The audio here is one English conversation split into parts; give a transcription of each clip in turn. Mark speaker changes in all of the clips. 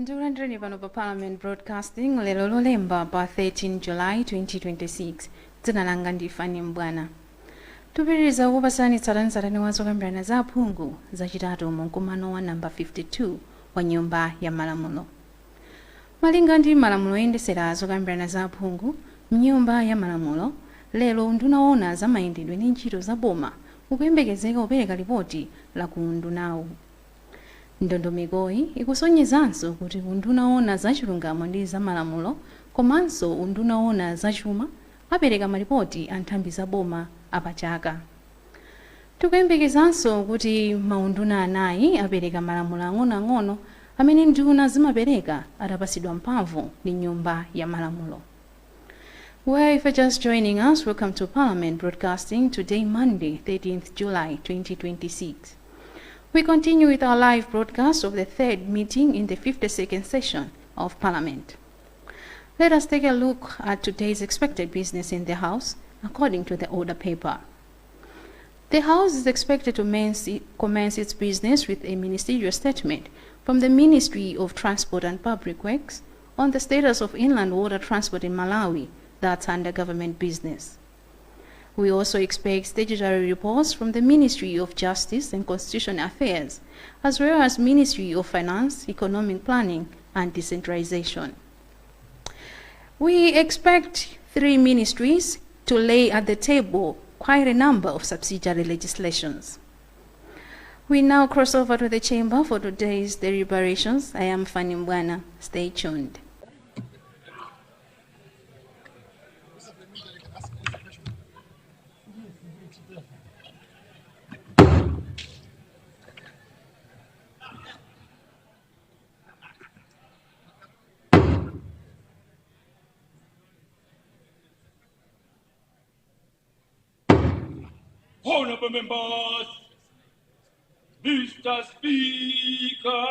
Speaker 1: Ndikulandirani pano pa Parliament Broadcasting lero lolemba pa 13 July 2026. Dzina langa ndi Fani Mbwana. Tupitiriza kukupasani tsatanetsatane wa zokambirana za aphungu zachitatu mu mkumano wa namba 52 wa Nyumba ya Malamulo. Malinga ndi malamulo oyendetsera zokambirana za aphungu m'Nyumba ya Malamulo, lero nduna owona za mayendedwe ndi ntchito za boma ukuyembekezeka kupereka ripoti la ku ndunawu. Ndondomekoyi ikusonyezanso kuti unduna owona za chilungamo ndi za malamulo komanso unduna owona za chuma apereka maripoti a nthambi za boma apachaka. Tikuyembekezanso kuti maunduna anayi apereka malamulo ang'onoang'ono amene nduna zimapereka atapasidwa mphamvu ndi Nyumba ya Malamulo. Well, if you're just joining us, welcome to Parliament Broadcasting today, Monday, 13th July 2026. We continue with our live broadcast of the third meeting in the 52nd session of Parliament. Let us take a look at today's expected business in the House according to the order paper. The House is expected to commence its business with a ministerial statement from the Ministry of Transport and Public Works on the status of inland water transport in Malawi that's under government business. We also expect statutory reports from the Ministry of Justice and Constitutional Affairs, as well as Ministry of Finance, Economic Planning and Decentralization. We expect three ministries to lay at the table quite a number of subsidiary legislations. We now cross over to the chamber for today's deliberations. I am Fani Mbwana. Stay tuned.
Speaker 2: Honorable members, Mr. Speaker.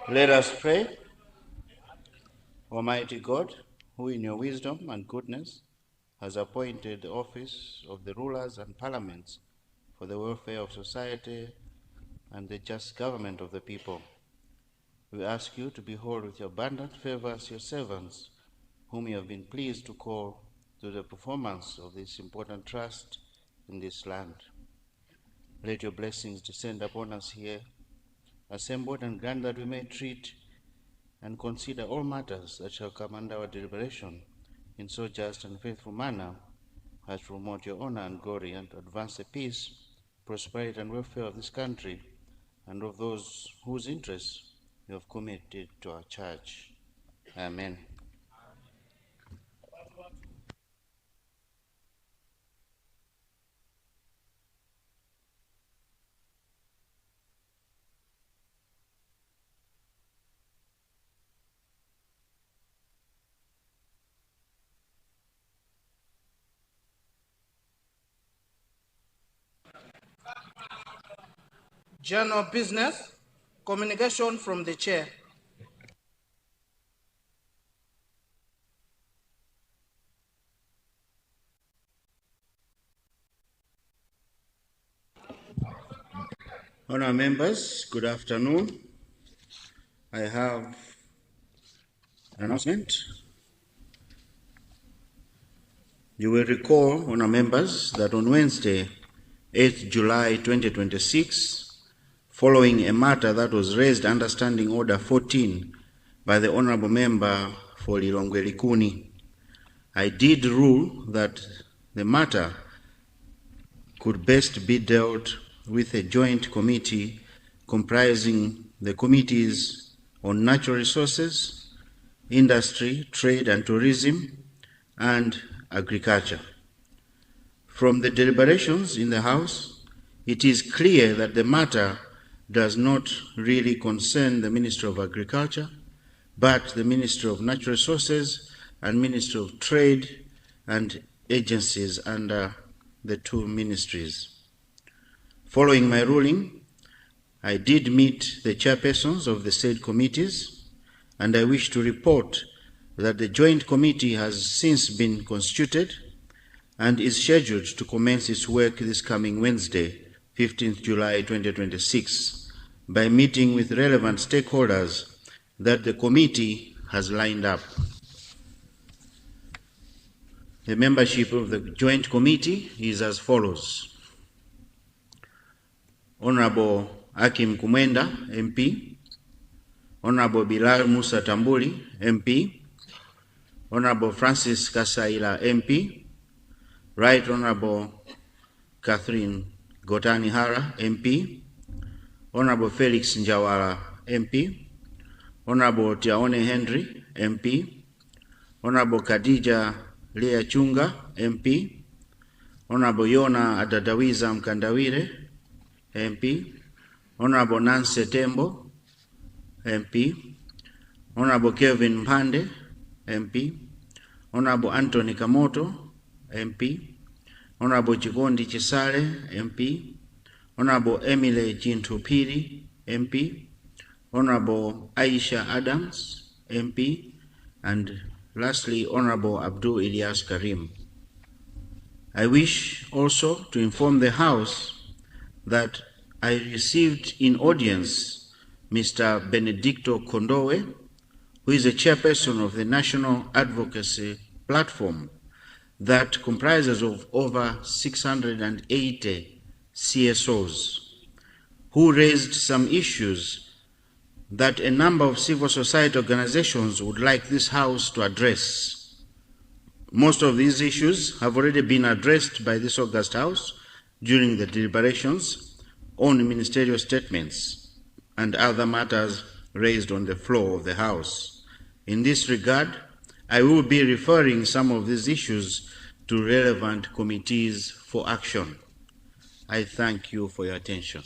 Speaker 3: Let us pray. Almighty God, who in your wisdom and goodness has appointed the office of the rulers and parliaments for the welfare of society and the just government of the people, we ask you to behold with your abundant favors your servants, whom you have been pleased to call to the performance of this important trust in this land. Let your blessings descend upon us here, assembled, and grant that we may treat and consider all matters that shall come under our deliberation in so just and faithful manner as to promote your honor and glory and to advance the peace, prosperity, and welfare of this country and of those whose interests you have committed to our church. Amen.
Speaker 4: General business. Communication from the Chair.
Speaker 3: Honourable members, good afternoon. I have an announcement. You will recall, honourable members, that on Wednesday, 8th July 2026, following a matter that was raised under Standing Order 14 by the Honourable Member for Lilongwe Likuni, I did rule that the matter could best be dealt with a joint committee comprising the committees on natural resources, industry, trade and tourism, and agriculture. From the deliberations in the House, it is clear that the matter does not really concern the Ministry of Agriculture, but the Ministry of Natural Resources and Ministry of Trade and agencies under the two ministries. Following my ruling, I did meet the chairpersons of the said committees, and I wish to report that the joint committee has since been constituted and is scheduled to commence its work this coming Wednesday, 15th July 2026, by meeting with relevant stakeholders that the committee has lined up. The membership of the joint committee is as follows. Honorable Hakim Kumwenda, MP. Honorable Bilal Musa Tambuli, MP. Honorable Francis Kasaila, MP. Right Honorable Catherine Gotani Hara, MP. Honorable Felix Njawala, MP. Honorable Tiaone Henry, MP. Honorable Khadija Lea Chunga, MP. Honorable Yona Adadawiza Mkandawire, MP. Honorable Nancy Tembo, MP. Honorable Kevin Mpande, MP. Honorable Anthony Kamoto, MP. Honorable Chikondi Chisale, MP. Honorable Emily Jintupiri, MP. Honorable Aisha Adams, MP. And lastly, Honorable Abdul Ilyas Karim. I wish also to inform the House that I received in audience Mr. Benedicto Kondowe, who is a chairperson of the National Advocacy Platform that comprises of over 680 CSOs, who raised some issues that a number of civil society organizations would like this House to address. Most of these issues have already been addressed by this August House during the deliberations on ministerial statements and other matters raised on the floor of the House. In this regard, I will be referring some of these issues to relevant committees for action. I thank you for your attention.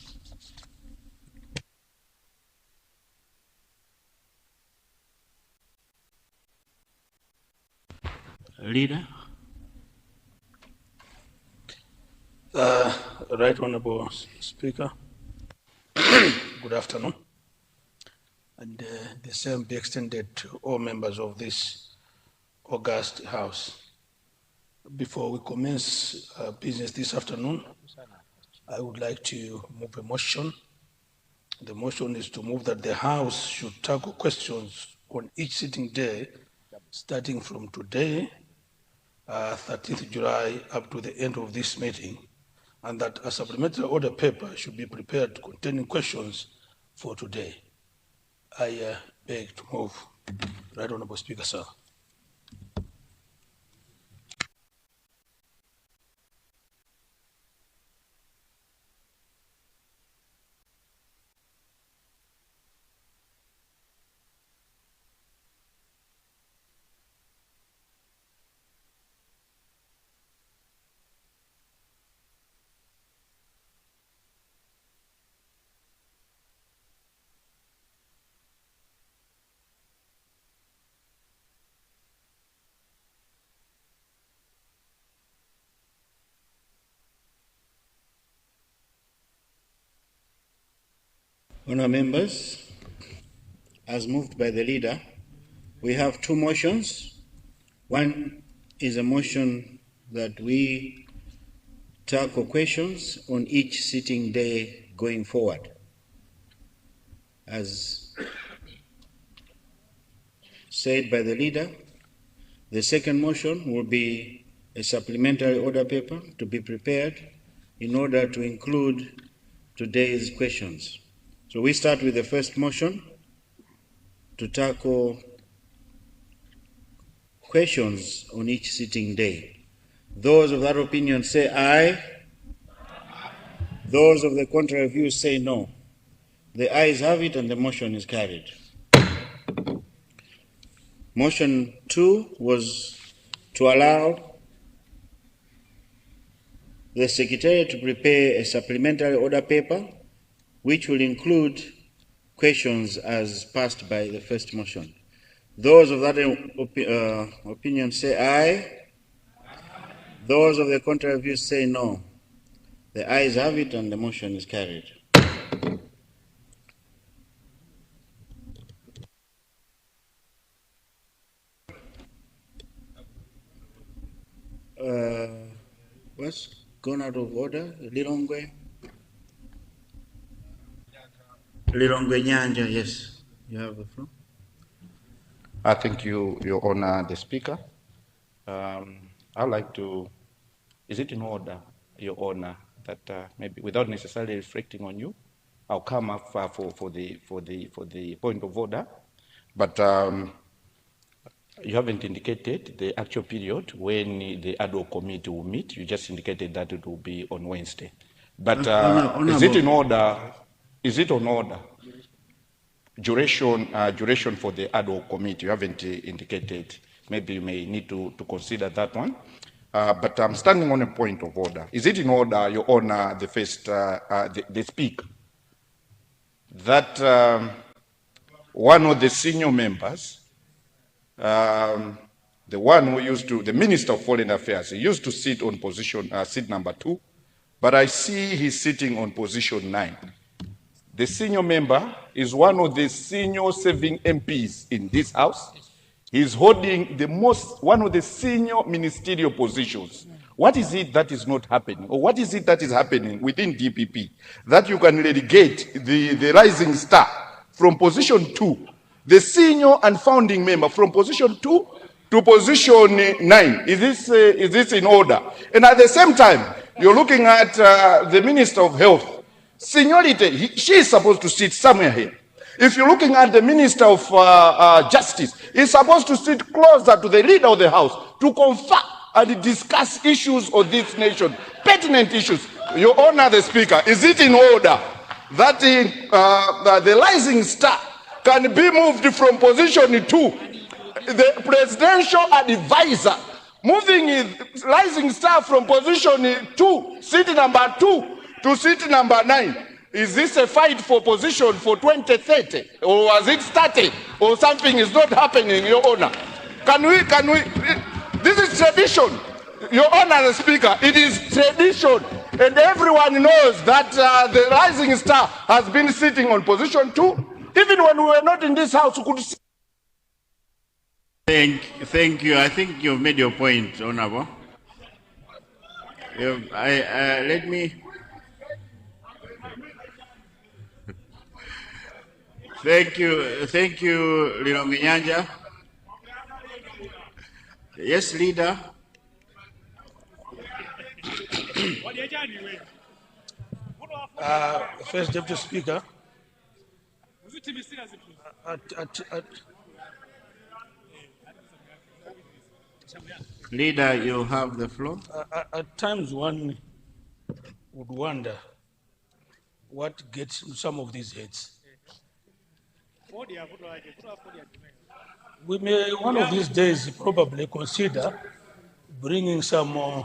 Speaker 3: Leader.
Speaker 5: Right Honorable Speaker, good afternoon. And the same be extended to all members of this August House. Before we commence business this afternoon, I would like to move a motion. The motion is to move that the House should tackle questions on each sitting day, starting from today, 30th July, up to the end of this meeting, and that a supplementary order paper should be prepared containing questions for today. I beg to move. Right Honorable Speaker, sir.
Speaker 3: Honourable members, as moved by the leader, we have two motions. One is a motion that we tackle questions on each sitting day going forward. As said by the leader, the second motion will be a supplementary order paper to be prepared in order to include today's questions. So we start with the first motion to tackle questions on each sitting day. Those of that opinion say aye. Those of the contrary view say no. The ayes have it and the motion is carried. Motion 2 was to allow the Secretary to prepare a supplementary order paper which will include questions as passed by the first motion. Those of that opinion say aye. Those of the contrary view say no. The ayes have it and the motion is carried. What's gone out of order? Lilongwe Nyanja, yes. You have the floor.
Speaker 6: I thank you, Your Honor, the Speaker. I'd like to, is it in order, Your Honor, that maybe without necessarily reflecting on you, I'll come up for the point of order, but you haven't indicated the actual period when the ad hoc committee will meet. You just indicated that it will be on Wednesday. But is it in order? Is it on order? Duration for the ad hoc committee, you haven't indicated. Maybe you may need to consider that one. But I'm standing on a point of order. Is it in order, Your Honor, the first, the Speaker, that one of the senior members, the one who used to, the Minister of Foreign Affairs, he used to sit on position, seat number 2, but I see he's sitting on position 9. The senior member is one of the senior serving MPs in this House. He's holding one of the senior ministerial positions. What is it that is not happening? Or what is it that is happening within DPP that you can relegate the rising star from position 2, the senior and founding member from position 2 to position 9? Is this in order? And at the same time, you're looking at the Minister of Health. Seniority, she is supposed to sit somewhere here. If you're looking at the Minister of Justice, he's supposed to sit closer to the leader of the House to confer and discuss issues of this nation, pertinent issues. Your Honor, the Speaker, is it in order that the rising star can be moved from position 2, the presidential advisor, moving his rising star from position 2, seat number 2, to seat number 9? Is this a fight for position for 2030? Or was it started? Or something is not happening, Your Honor? Can we, this is tradition. Your Honor, the Speaker, it is tradition. And everyone knows that the rising star has been sitting on position 2. Even when we were not in this House, we could see.
Speaker 3: Thank you. I think you've made your point, Honorable. Let me... Thank you, Lilongwe Nyanja. Yes, Leader.
Speaker 5: First Deputy Speaker,
Speaker 3: Leader, you have the floor.
Speaker 5: At times one would wonder what gets some of these heads. We may one of these days probably consider bringing some, well,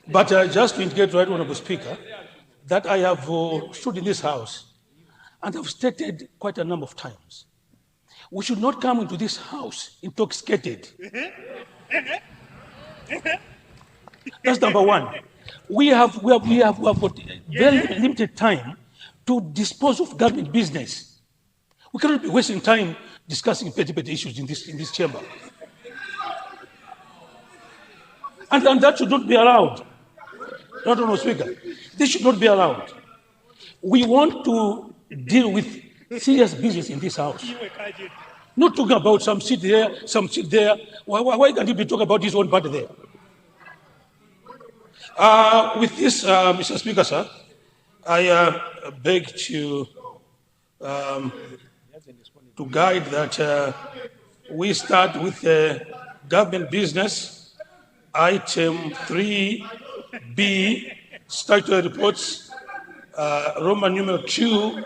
Speaker 5: but just to indicate, right, Honorable Speaker, that I have stood in this House and have stated quite a number of times, we should not come into this House intoxicated. That's number one. We have got very limited time to dispose of government business. We cannot be wasting time discussing petty issues in this chamber. And that should not be allowed. Not only Speaker, this should not be allowed. We want to deal with serious business in this house. Not talking about some seat here, some seat there. Why can't you be talking about his own party there? With this, Mr. Speaker, sir, I beg to guide that we start with government business, item 3B, statutory reports, Roman numeral 2,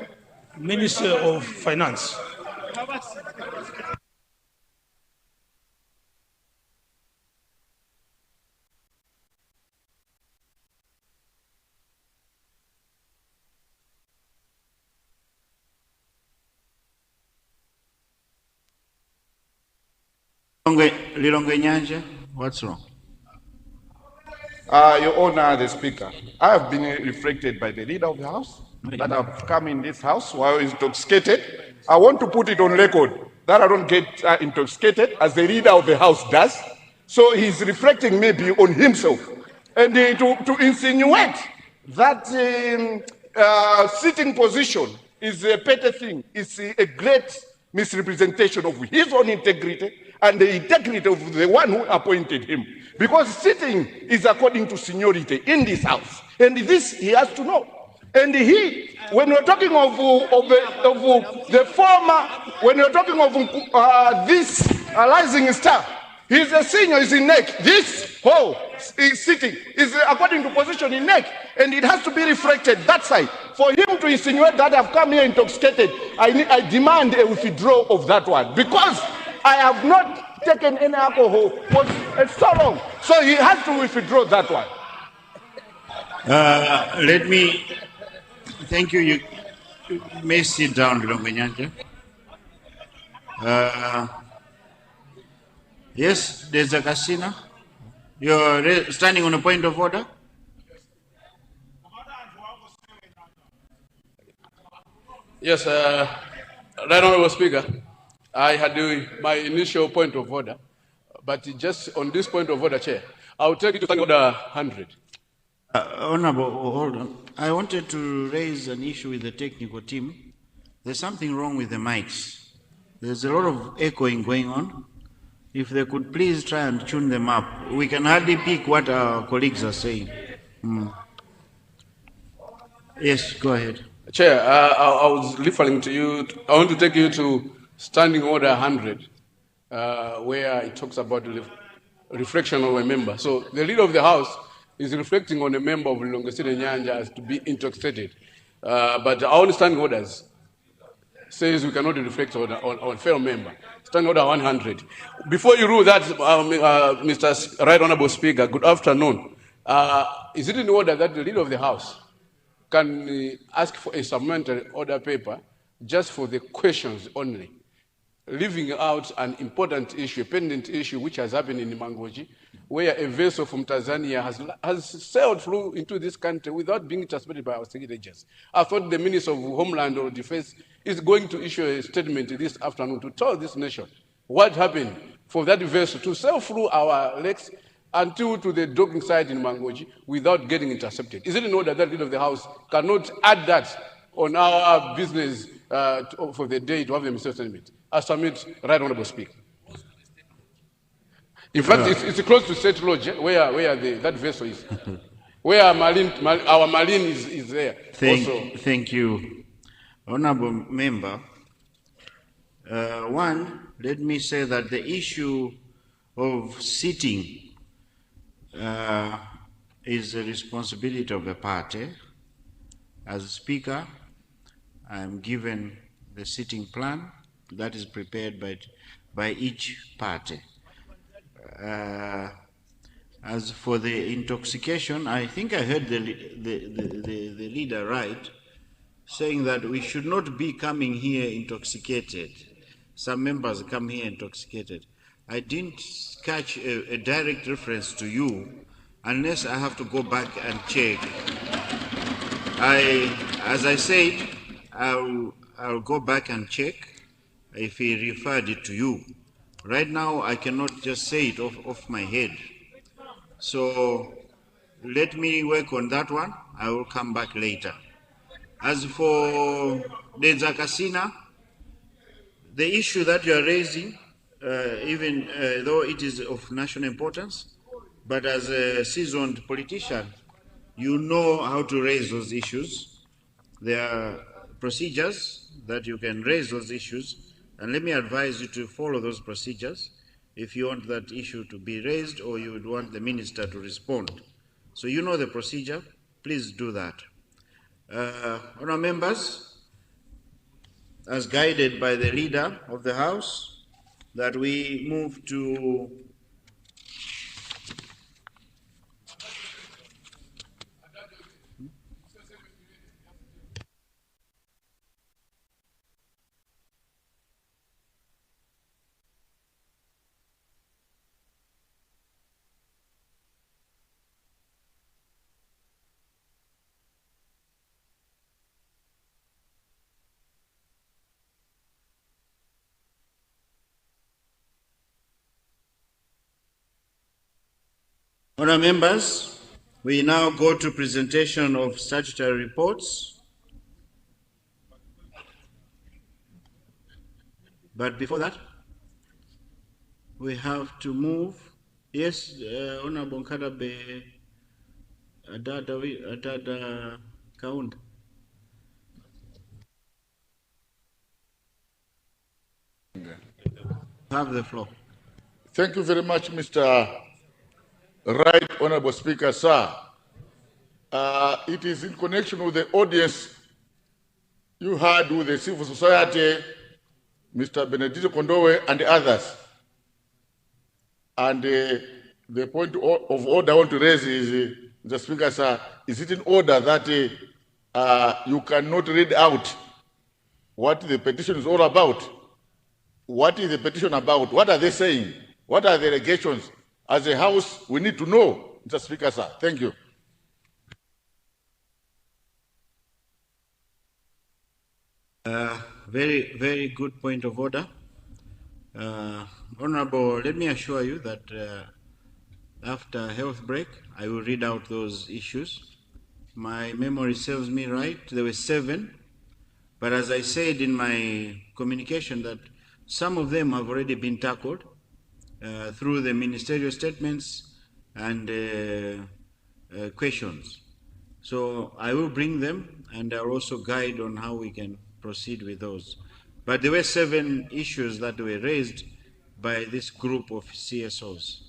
Speaker 5: Minister of Finance.
Speaker 3: Lilongwe Nyanja, what's wrong?
Speaker 6: Your Honor, the Speaker, I have been reflected by the leader of the House that I've come in this House while intoxicated. I want to put it on record that I don't get intoxicated as the leader of the House does. So he's reflecting maybe on himself. And to insinuate that sitting position is a petty thing, is a great misrepresentation of his own integrity and the integrity of the one who appointed him. Because sitting is according to seniority in this House. And this he has to know. And he, when we're talking of the former, when you're talking of this rising star, he's a senior, he's in neck. This whole sitting is according to position in neck. And it has to be reflected that side. For him to insinuate that I've come here intoxicated, I demand a withdrawal of that one. Because I have not taken any alcohol for so long. So he has to withdraw that one.
Speaker 3: Let me, thank you. You may sit down, Lilongwe Nyanja. Yes, there's a casino. You're standing on a point of order?
Speaker 7: Yes, Right Honourable Speaker, I had my initial point of order, but just on this point of order, Chair, I will take it to order 100.
Speaker 3: Honourable, hold on. I wanted to raise an issue with the technical team. There's something wrong with the mics. There's a lot of echoing going on. If they could please try and tune them up. We can hardly pick what our colleagues are saying. Yes, go ahead.
Speaker 7: Chair, I was referring to you. I want to take you to Standing Order 100, where it talks about the reflection of a member. So the leader of the House is reflecting on a member of Lilongwe Nyanja as to be intoxicated. But our own standing orders says we cannot reflect on fellow member. Standing Order 100. Before you rule that, Mr. Right Honourable Speaker, good afternoon. Is it in order that the leader of the House can ask for a supplementary order paper just for the questions only, leaving out an important issue, a pendant issue which has happened in Mangoji, where a vessel from Tanzania has sailed through into this country without being transported by our security agents. I thought the Minister of Homeland or Defense is going to issue a statement this afternoon to tell this nation what happened for that vessel to sail through our lakes until to the docking site in Mangoji without getting intercepted. Is it in order that the leader of the House cannot add that on our business for the day to have the ministerial statement? I submit, Right Honourable Speaker. In fact, it's close to State Lodge, where that vessel is. Where our marine is there.
Speaker 3: Thank you. Honourable Member, one, let me say that the issue of sitting is a responsibility of the party. As Speaker, I am given the sitting plan that is prepared by each party. As for the intoxication, I think I heard the leader right, saying that we should not be coming here intoxicated. Some members come here intoxicated. I didn't catch a direct reference to you unless I have to go back and check. As I said, I'll go back and check if he referred it to you. Right now, I cannot just say it off my head. So let me work on that one. I will come back later. As for Denza Kasina, the issue that you are raising, even though it is of national importance, but as a seasoned politician, you know how to raise those issues. There are procedures that you can raise those issues, and let me advise you to follow those procedures if you want that issue to be raised or you would want the minister to respond. So you know the procedure, please do that. Honourable members, as guided by the leader of the House, that we move to Honourable members, we now go to presentation of statutory reports. But before that, we have to move. Yes, Honourable Nkadabe Adada Kaunda. Have the floor.
Speaker 6: Thank you very much, Mr. Right Honorable Speaker, sir. It is in connection with the audience you had with the civil society, Mr. Benedito Kondowe and others. And the point of order I want to raise is, Mr. Speaker, sir, is it in order that you cannot read out what the petition is all about? What is the petition about? What are they saying? What are the allegations? As a House, we need to know, Mr. Speaker, sir. Thank you.
Speaker 3: Very, very good point of order. Honorable, let me assure you that after health break, I will read out those issues. My memory serves me right. There were 7, but as I said in my communication that some of them have already been tackled through the ministerial statements and questions. So I will bring them and I'll also guide on how we can proceed with those. But there were 7 issues that were raised by this group of CSOs.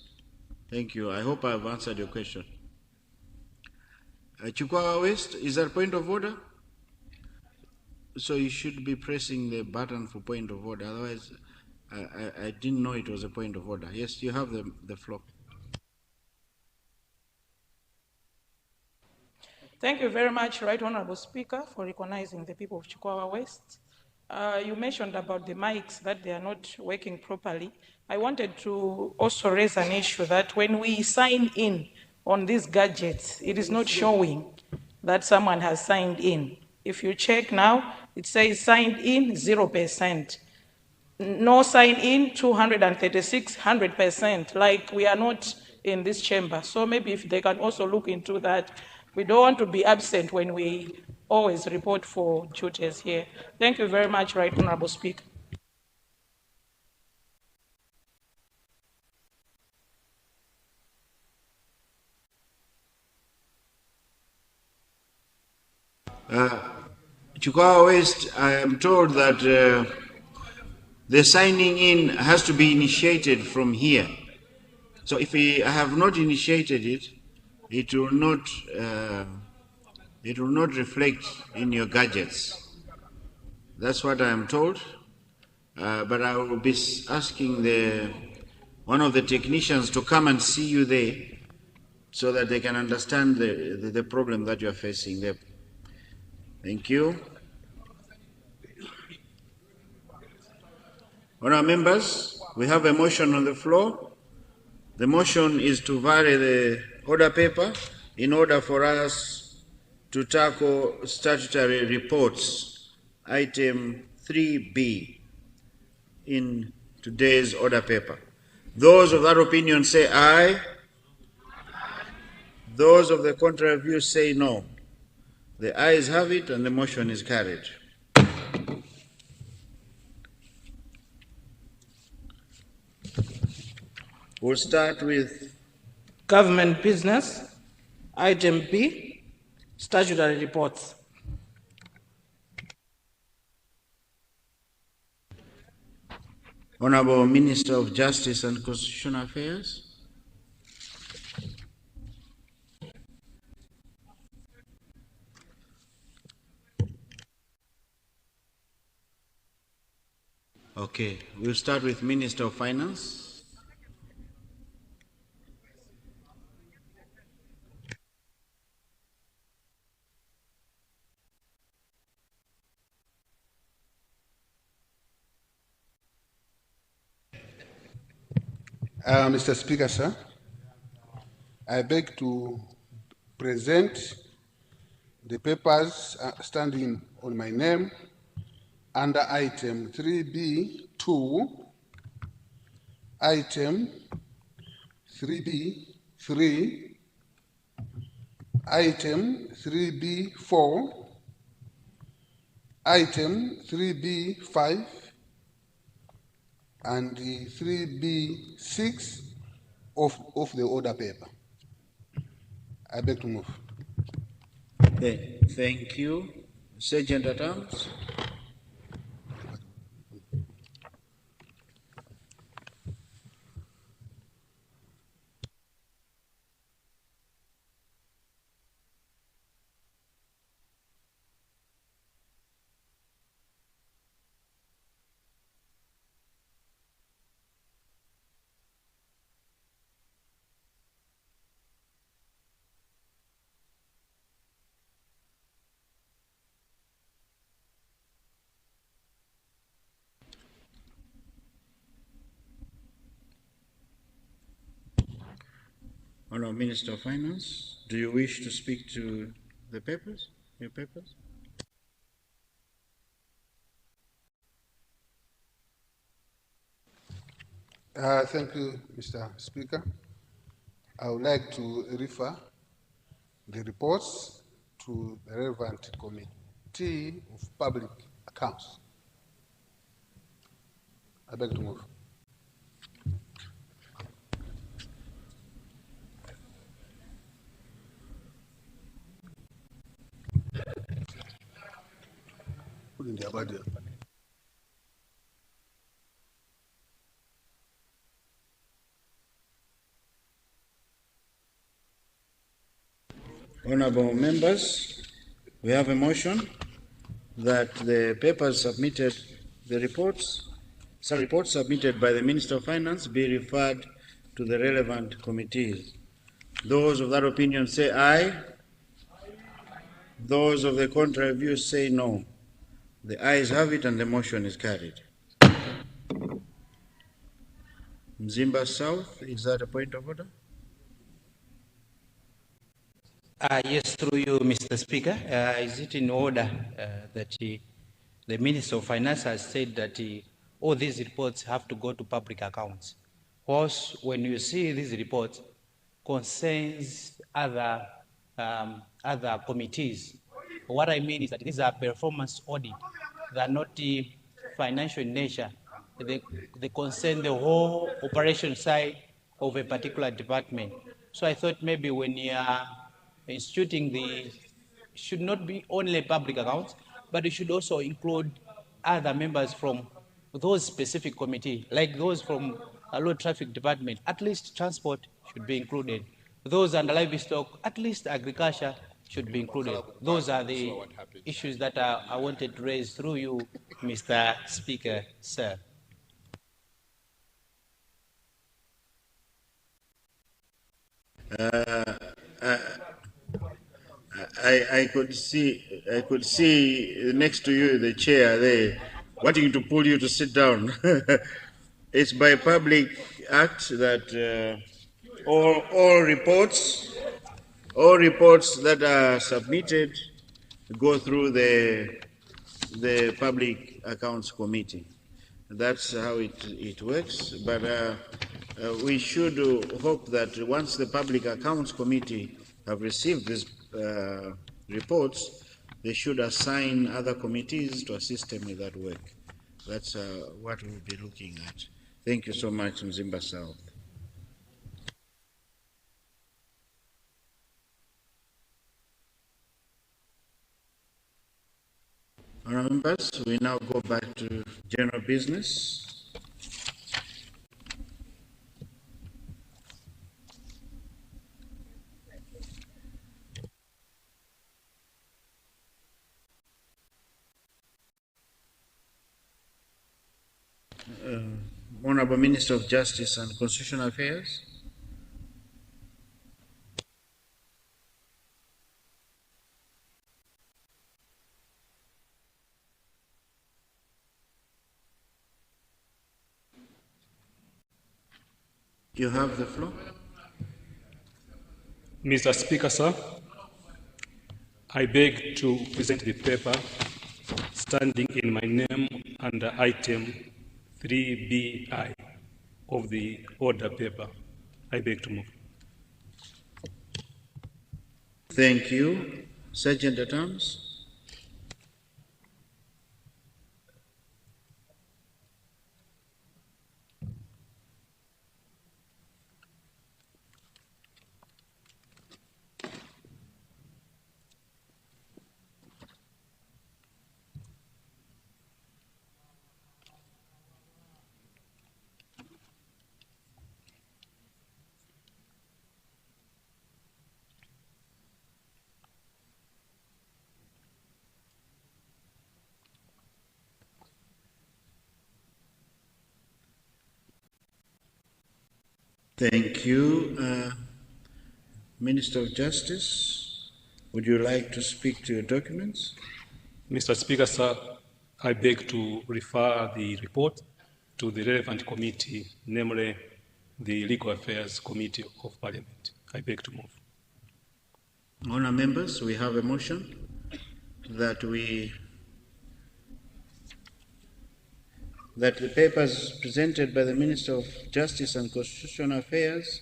Speaker 3: Thank you. I hope I've answered your question. Chukwawa West, is that point of order? So you should be pressing the button for point of order. Otherwise, I didn't know it was a point of order. Yes, you have the floor.
Speaker 8: Thank you very much, Right Honorable Speaker, for recognizing the people of Chukwawa West. You mentioned about the mics, that they are not working properly. I wanted to also raise an issue that when we sign in on these gadgets, it is not showing that someone has signed in. If you check now, it says signed in 0%. No sign in 236, 100%, like we are not in this chamber. So maybe if they can also look into that. We don't want to be absent when we always report for duties here. Thank you very much, Right Honorable Speaker.
Speaker 3: Chukwawa West, I am told that the signing in has to be initiated from here. So if I have not initiated it, it will not reflect in your gadgets. That's what I am told. But I will be asking one of the technicians to come and see you there so that they can understand the problem that you are facing there. Thank you. Honourable members, We have a motion on the floor. The motion is to vary the order paper in order for us to tackle statutory reports, item 3B in today's order paper. Those of that opinion say aye. Those of the contrary view say no. The ayes have it and the motion is carried. We'll start with
Speaker 4: Government business, item B, statutory reports.
Speaker 3: Honorable Minister of Justice and Constitutional Affairs. Okay, we'll start with Minister of Finance.
Speaker 9: Mr. Speaker, sir, I beg to present the papers standing on my name under item 3B2, item 3B3, item 3B4, item 3B5, and the 3B6 of the order paper. I beg to move.
Speaker 3: Okay, thank you. Sergeant at Arms. Honourable Minister of Finance, do you wish to speak to the papers, your papers?
Speaker 9: Thank you, Mr. Speaker. I would like to refer the reports to the relevant Committee of Public Accounts. I beg to move. Put in the abadi.
Speaker 3: Honourable members, we have a motion that the papers submitted, the reports submitted by the Minister of Finance be referred to the relevant committees. Those of that opinion say aye. Those of the contrary view say no. The ayes have it and the motion is carried. Mzimba South, is that a point of order?
Speaker 10: Yes, through you, Mr. Speaker. Is it in order that the Minister of Finance has said that all these reports have to go to public accounts? Because when you see these reports, concerns other committees. What I mean is that these are performance audit. They are not financial in nature. They concern the whole operation side of a particular department. So I thought maybe when you are instituting should not be only public accounts, but it should also include other members from those specific committee, like those from a road traffic department. At least transport should be included. Those under livestock, at least agriculture should be included. Those are the issues that I wanted to raise through you, Mr. Speaker, sir.
Speaker 3: I could see next to you the chair there, wanting to pull you to sit down. It's by public act that all reports that are submitted go through the Public Accounts Committee. That's how it works. But we should hope that once the Public Accounts Committee have received these reports, they should assign other committees to assist them with that work. That's what we'll be looking at. Thank you so much, Mzimba South. Honourable members, we now go back to general business. Honourable Minister of Justice and Constitutional Affairs. You have the floor.
Speaker 2: Mr. Speaker, sir, I beg to present the paper standing in my name under item 3BI of the order paper. I beg to move.
Speaker 3: Thank you. Sergeant at Arms. Thank you. Minister of Justice, would you like to speak to your documents?
Speaker 2: Mr. Speaker, sir, I beg to refer the report to the relevant committee, namely the Legal Affairs Committee of Parliament. I beg to move.
Speaker 3: Honour members, we have a motion that the papers presented by the Minister of Justice and Constitutional Affairs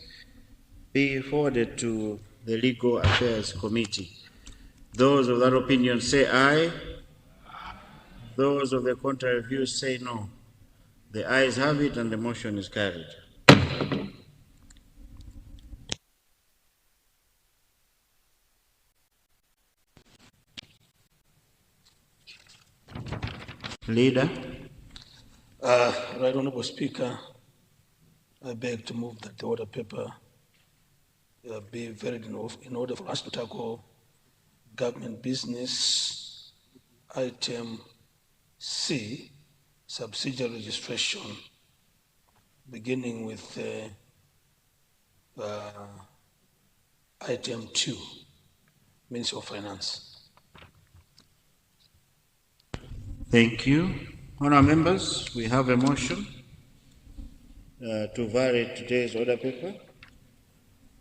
Speaker 3: be forwarded to the Legal Affairs Committee. Those of that opinion say aye. Those of the contrary view say no. The ayes have it and the motion is carried. Leader.
Speaker 5: Right Honourable Speaker, I beg to move that the order paper be varied in order for us to tackle government business item C, subsidiary registration, beginning with item 2, Ministry of Finance.
Speaker 3: Thank you. Honour members, we have a motion to vary today's order paper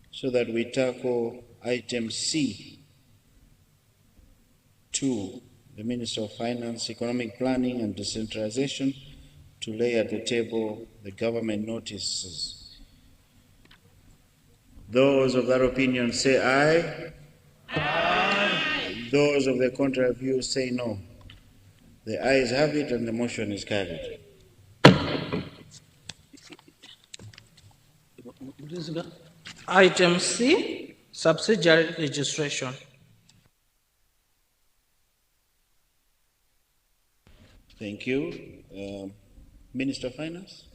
Speaker 3: so that we tackle item C, 2, the Minister of Finance, Economic Planning and Decentralization, to lay at the table the government notices. Those of that opinion say aye. Aye. Those of the contrary view say no. The ayes have it and the motion is carried.
Speaker 4: Item C, subsidiary registration.
Speaker 3: Thank you. Minister of Finance.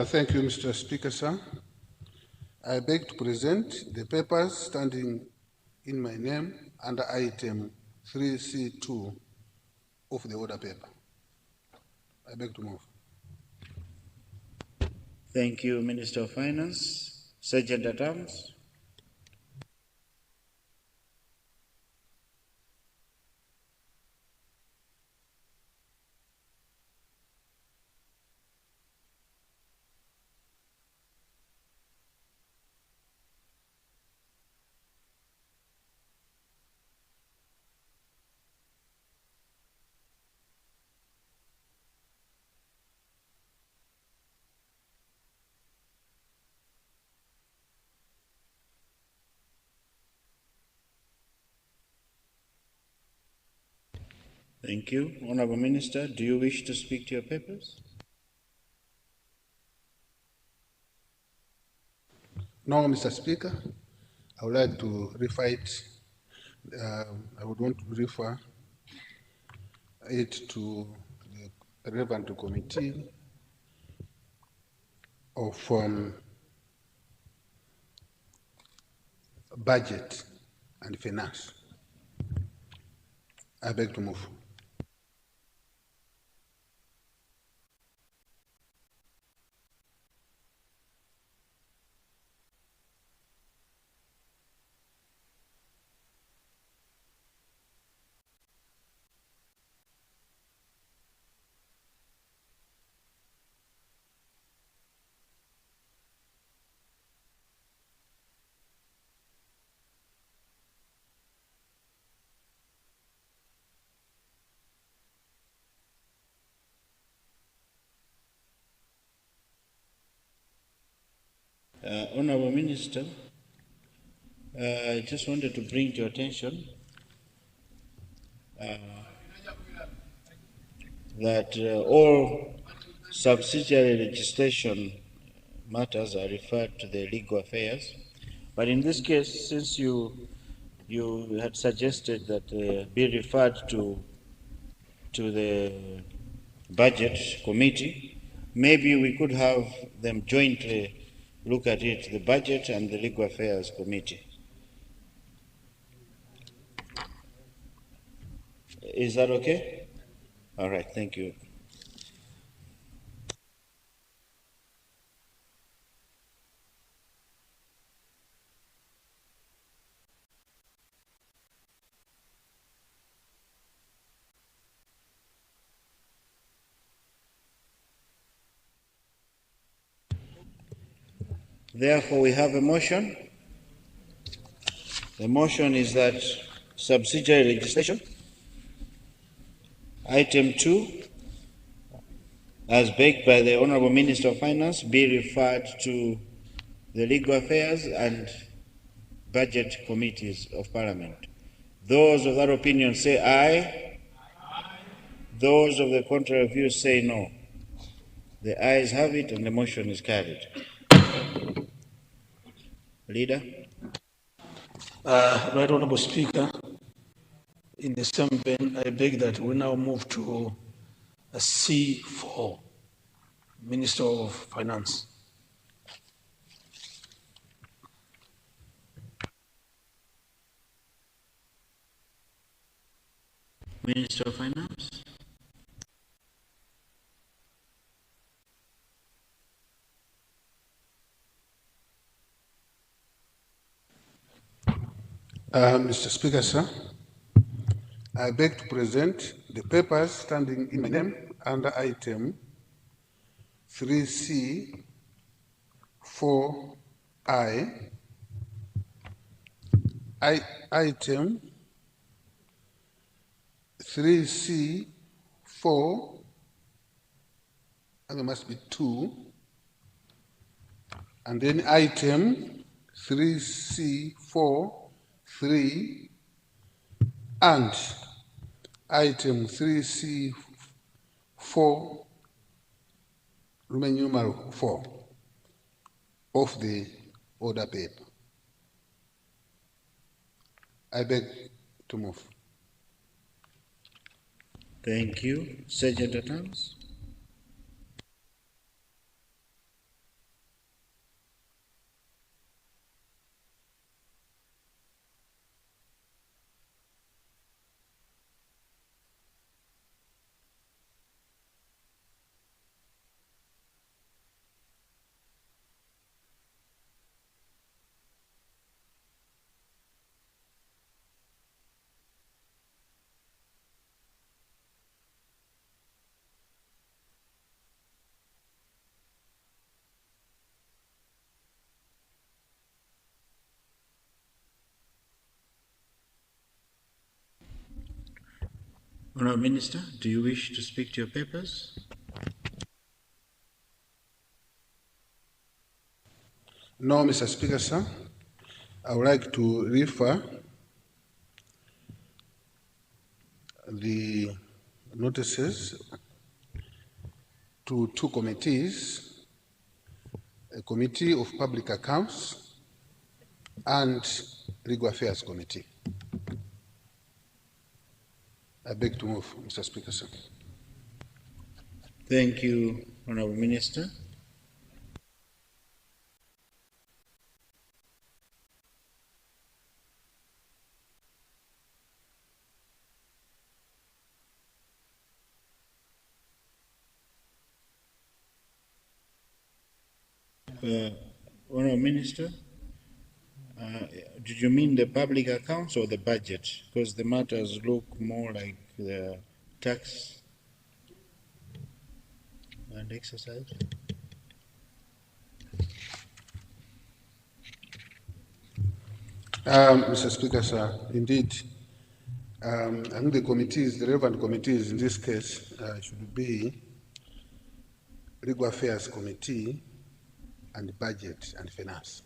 Speaker 9: Thank you, Mr. Speaker, sir. I beg to present the papers standing in my name under item 3C2 of the order paper. I beg to move.
Speaker 3: Thank you, Minister of Finance. Sergeant at Arms. Thank you. Honorable Minister, do you wish to speak to your papers?
Speaker 9: No, Mr. Speaker. I would like to refer it. I would want to refer it to the relevant committee of budget and finance. I beg to move.
Speaker 3: Honorable Minister, I just wanted to bring to your attention that all subsidiary legislation matters are referred to the legal affairs. But in this case, since you had suggested that be referred to the budget committee, maybe we could have them jointly look at it, the budget and the legal affairs committee. Is that okay? All right, thank you. Therefore, we have a motion. The motion is that subsidiary legislation, item 2, as begged by the Honorable Minister of Finance, be referred to the legal affairs and budget committees of Parliament. Those of that opinion say aye. Those of the contrary view say no. The ayes have it and the motion is carried. Leader.
Speaker 5: Right Honorable Speaker, in the same vein, I beg that we now move to a C4, Minister of Finance.
Speaker 3: Minister of Finance.
Speaker 9: Mr. Speaker, sir, I beg to present the papers standing in my name under item 3C 4I, item 3C 4, and there must be 2, and then item 3C 4 3 and item 3C 4 Roman numeral 4 of the order paper. I beg to move.
Speaker 3: Thank you. Sergeant at Arms. Honourable Minister, do you wish to speak to your papers?
Speaker 9: No, Mr. Speaker, sir. I would like to refer the notices to two committees, a Committee of Public Accounts and Legal Affairs Committee. I beg to move, Mr. Speaker, sir.
Speaker 3: Thank you, Honorable Minister. Honorable Minister, did you mean the public accounts or the budget? Because the matters look more like the tax and exercise.
Speaker 9: Mr. Speaker, sir, indeed, I think the committees, the relevant committees in this case should be Legal Affairs Committee and Budget and Finance.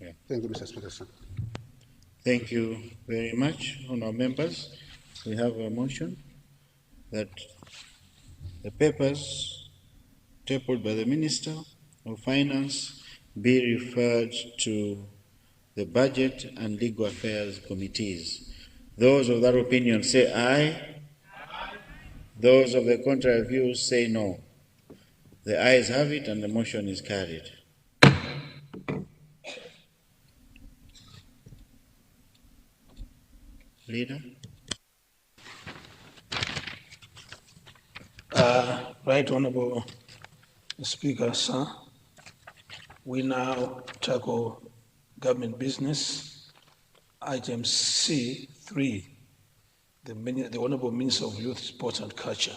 Speaker 3: Yeah.
Speaker 9: Thank you, Mr. Speaker, sir.
Speaker 3: Thank you very much, honourable members. We have a motion that the papers tabled by the Minister of Finance be referred to the Budget and Legal Affairs Committees. Those of that opinion say aye. Those of the contrary views say no. The ayes have it and the motion is carried. Leader?
Speaker 5: Right Honorable Speaker, sir. We now tackle government business. Item C3, the Honorable Minister of Youth, Sports and Culture.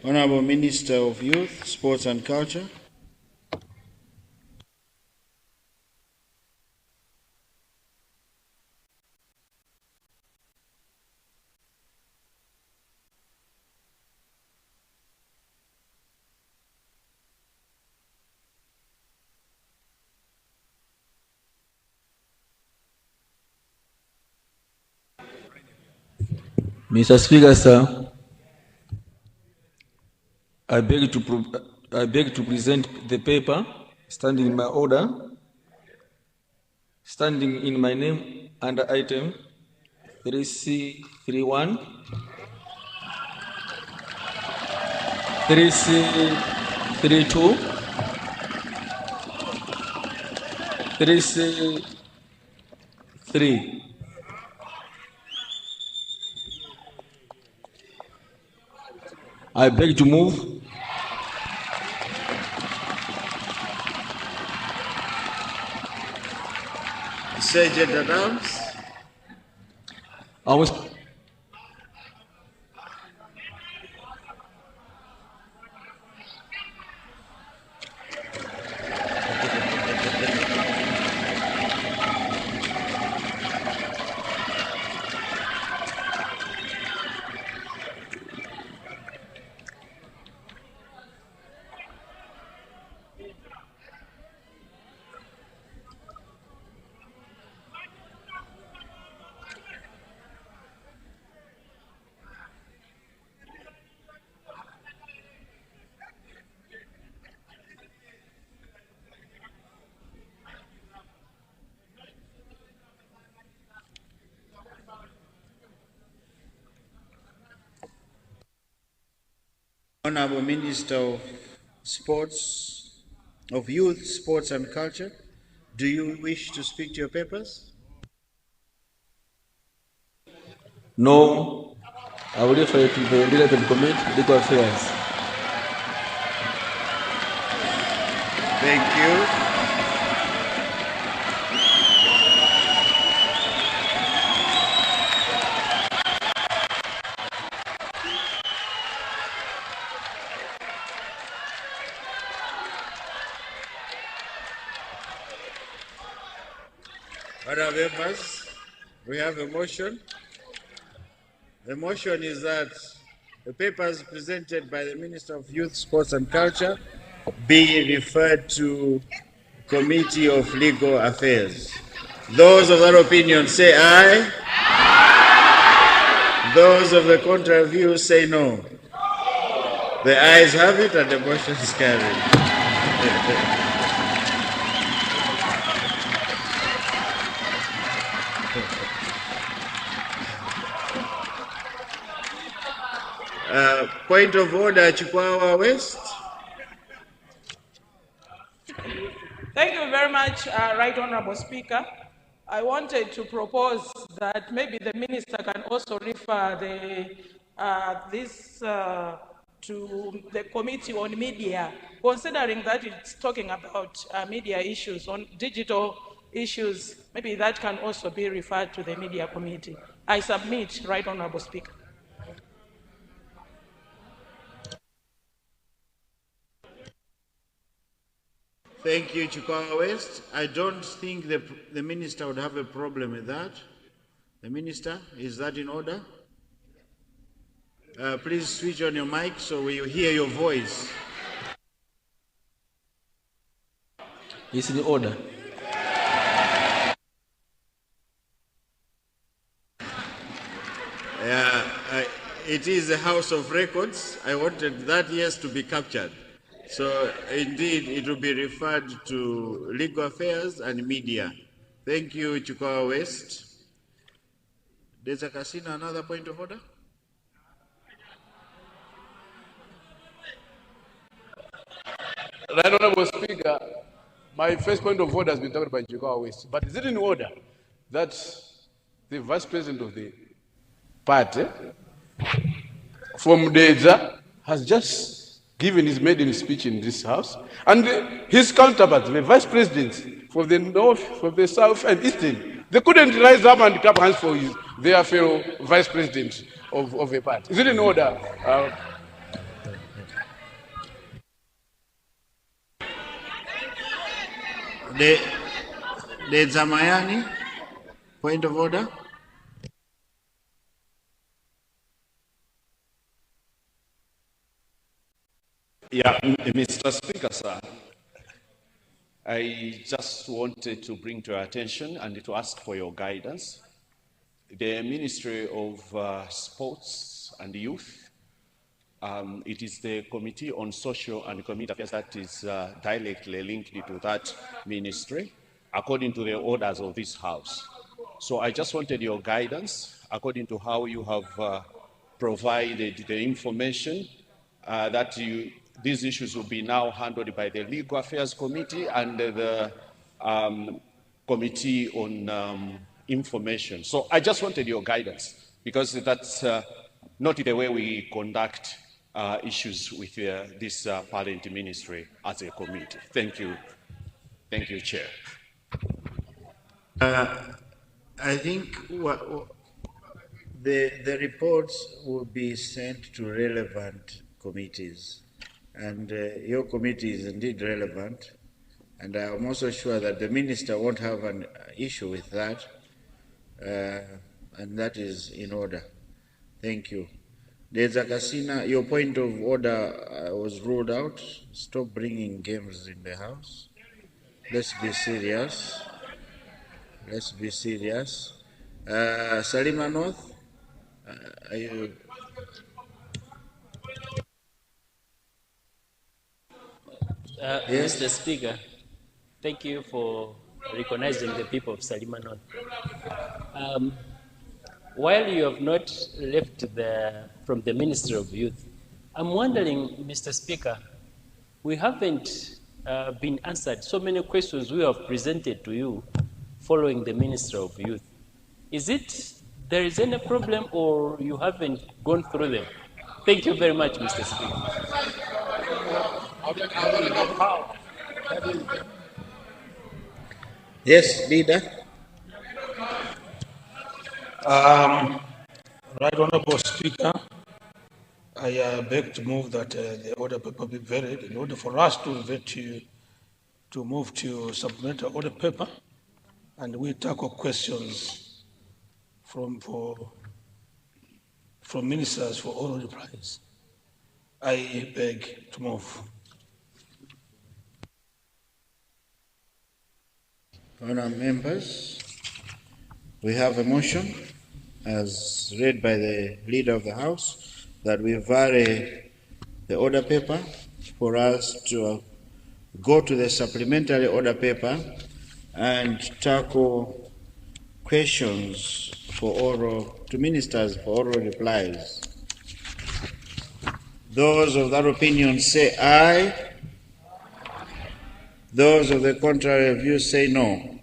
Speaker 3: Honorable Minister of Youth, Sports and Culture.
Speaker 11: Mr. Speaker, sir, I beg to present the paper standing in my order, standing in my name under item 3C31, 3C32, 3C3. I beg to move.
Speaker 3: Sergeant at Arms. Honorable Minister of Sports, of Youth, Sports and Culture, do you wish to speak to your papers?
Speaker 11: No, I will refer to the relevant committee, Legal Affairs.
Speaker 3: Thank you. Other members, we have a motion. The motion is that the papers presented by the Minister of Youth, Sports and Culture be referred to Committee of Legal Affairs. Those of that opinion say aye. Those of the contrary view say no. The ayes have it and the motion is carried. Point of order, Chikwawa West.
Speaker 8: Thank you very much, Right Honorable Speaker. I wanted to propose that maybe the minister can also refer this to the Committee on Media, considering that it's talking about media issues, on digital issues. Maybe that can also be referred to the Media Committee. I submit, Right Honorable Speaker.
Speaker 3: Thank you, Chikwawa West. I don't think the minister would have a problem with that. The minister, is that in order? Please switch on your mic so we hear your voice.
Speaker 11: It's in order.
Speaker 3: It is a house of records. I wanted that yes to be captured. So indeed, it will be referred to Legal Affairs and Media. Thank you, Chikwawa West. There's a casino, another point of order?
Speaker 7: Right Honorable Speaker, my first point of order has been talked by Chikwawa West, but is it in order that the Vice President of the party from Dedza has just given his maiden speech in this House, and his counterparts, the Vice Presidents from the North, from the South and Eastern, they couldn't rise up and clap hands for their fellow Vice President of a party. Is it in order?
Speaker 3: The Zamayani, point of order.
Speaker 12: Yeah, Mr. Speaker, sir, I just wanted to bring to your attention and to ask for your guidance. The Ministry of Sports and Youth, it is the Committee on Social and Community Affairs that is directly linked to that ministry, according to the orders of this House. So I just wanted your guidance, according to how you have provided the information that these issues will be now handled by the Legal Affairs Committee and the Committee on Information. So I just wanted your guidance, because that's not the way we conduct issues with this parent ministry as a committee. Thank you. Thank you, Chair.
Speaker 3: I think the reports will be sent to relevant committees. And your committee is indeed relevant, and I'm also sure that the minister won't have an issue with that, and that is in order. Thank you. There's a casino. Your point of order was ruled out. Stop bringing games in the House. Let's be serious. Let's be serious. Salima North, are you?
Speaker 13: Yes? Mr. Speaker, thank you for recognizing the people of Salima North. While you have not left from the Ministry of Youth, I'm wondering, Mr. Speaker, we haven't been answered so many questions we have presented to you following the Ministry of Youth. Is it there is any problem, or you haven't gone through them? Thank you very much, Mr. Speaker.
Speaker 3: Yes, leader.
Speaker 5: Right Honorable Speaker, I beg to move that the order paper be varied in order for us to move to submit an order paper and we tackle questions from ministers for oral replies. I beg to move.
Speaker 3: Honourable members, we have a motion as read by the Leader of the House that we vary the order paper for us to go to the supplementary order paper and tackle questions for to ministers for oral replies. Those of that opinion say aye. Those of the contrary view say no.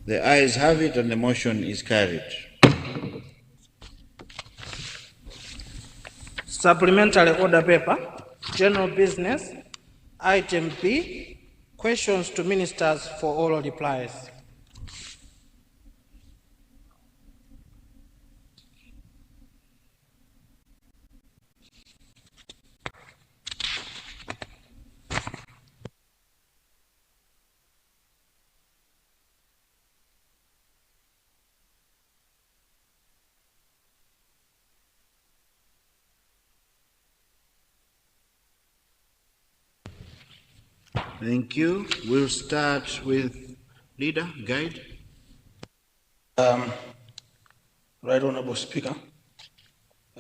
Speaker 3: The ayes have it and the motion is carried.
Speaker 4: Supplementary order paper, general business, item B, questions to ministers for oral replies.
Speaker 3: Thank you. We'll start with Leader, Guide.
Speaker 5: Right Honourable Speaker,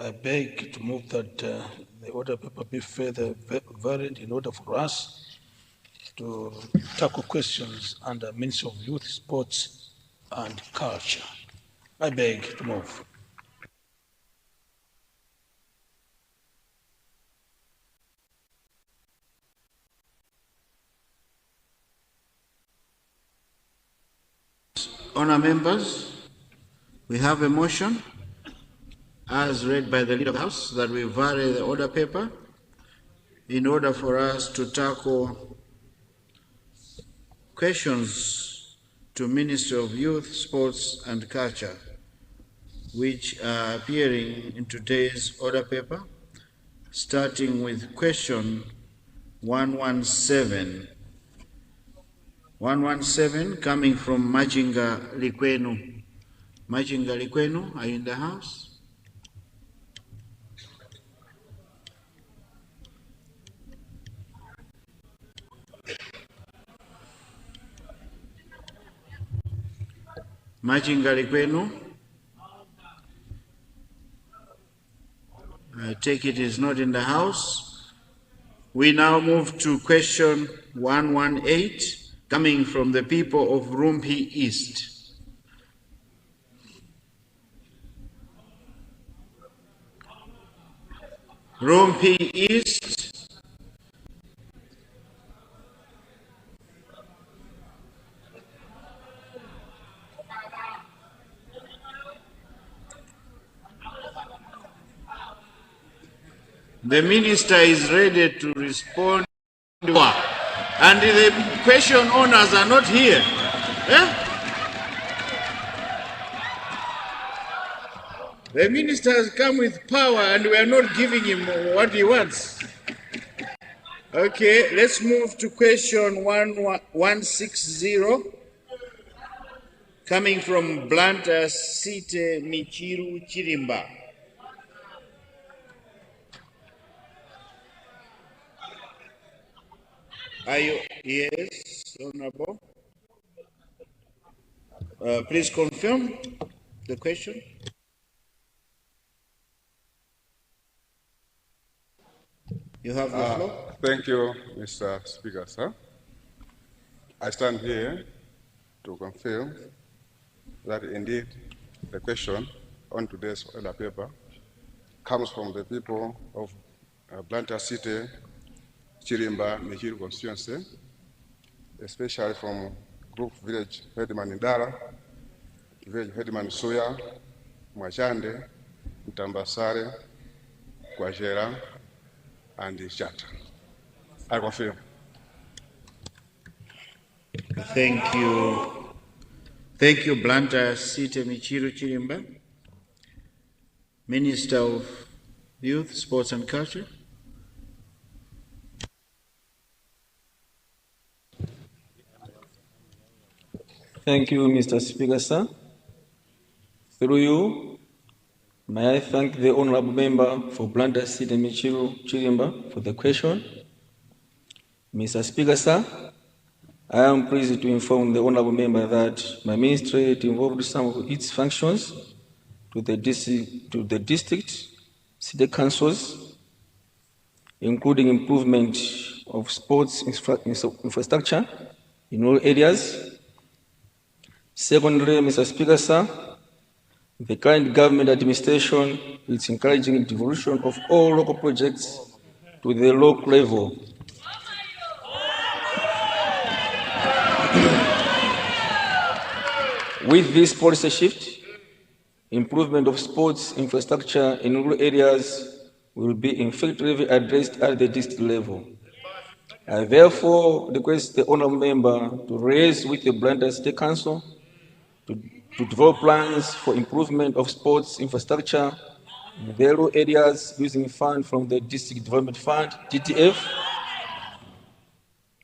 Speaker 5: I beg to move that the order paper be further varied in order for us to tackle questions under Ministry of Youth, Sports and Culture. I beg to move.
Speaker 3: Honour members, we have a motion as read by the Leader of the House that we vary the order paper in order for us to tackle questions to Ministry of Youth, Sports and Culture, which are appearing in today's order paper, starting with question 117. 117 coming from Majinga Likwenu. Majinga Likwenu, are you in the house? Majinga Likwenu, I take it is not in the house. We now move to question 118. Coming from the people of Rumpi East. Rumpi East. The minister is ready to respond. And the question owners are not here. The minister has come with power and we are not giving him what he wants. Okay, let's move to question 160. Coming from Blanta Site Michiru Chirimba. Are you? Yes, Honorable. Please confirm the question. You have the floor.
Speaker 14: Thank you, Mr. Speaker, sir. I stand here to confirm that indeed the question on today's order paper comes from the people of Blanta City, Chirimba, Michiru constituency, especially from Group Village Headman Indara, Village Headman Suya, Mwachande, Mtambasare, Kwajera, and Chata. I confirm.
Speaker 3: Thank you. Thank you, Blanta City Michiru Chirimba, Minister of Youth, Sports and Culture.
Speaker 11: Thank you, Mr. Speaker, sir. Through you, may I thank the honorable member for Blantyre City Michiru Chirimba for the question. Mr. Speaker, sir, I am pleased to inform the honorable member that my ministry involved some of its functions to the district city councils, including improvement of sports infrastructure in all areas. Secondly, Mr. Speaker, sir, the current government administration is encouraging devolution of all local projects to the local level. With this policy shift, improvement of sports infrastructure in rural areas will be effectively addressed at the district level. I therefore request the honourable member to raise with the Blantyre City Council to develop plans for improvement of sports infrastructure in the rural areas using funds from the District Development Fund, DDF,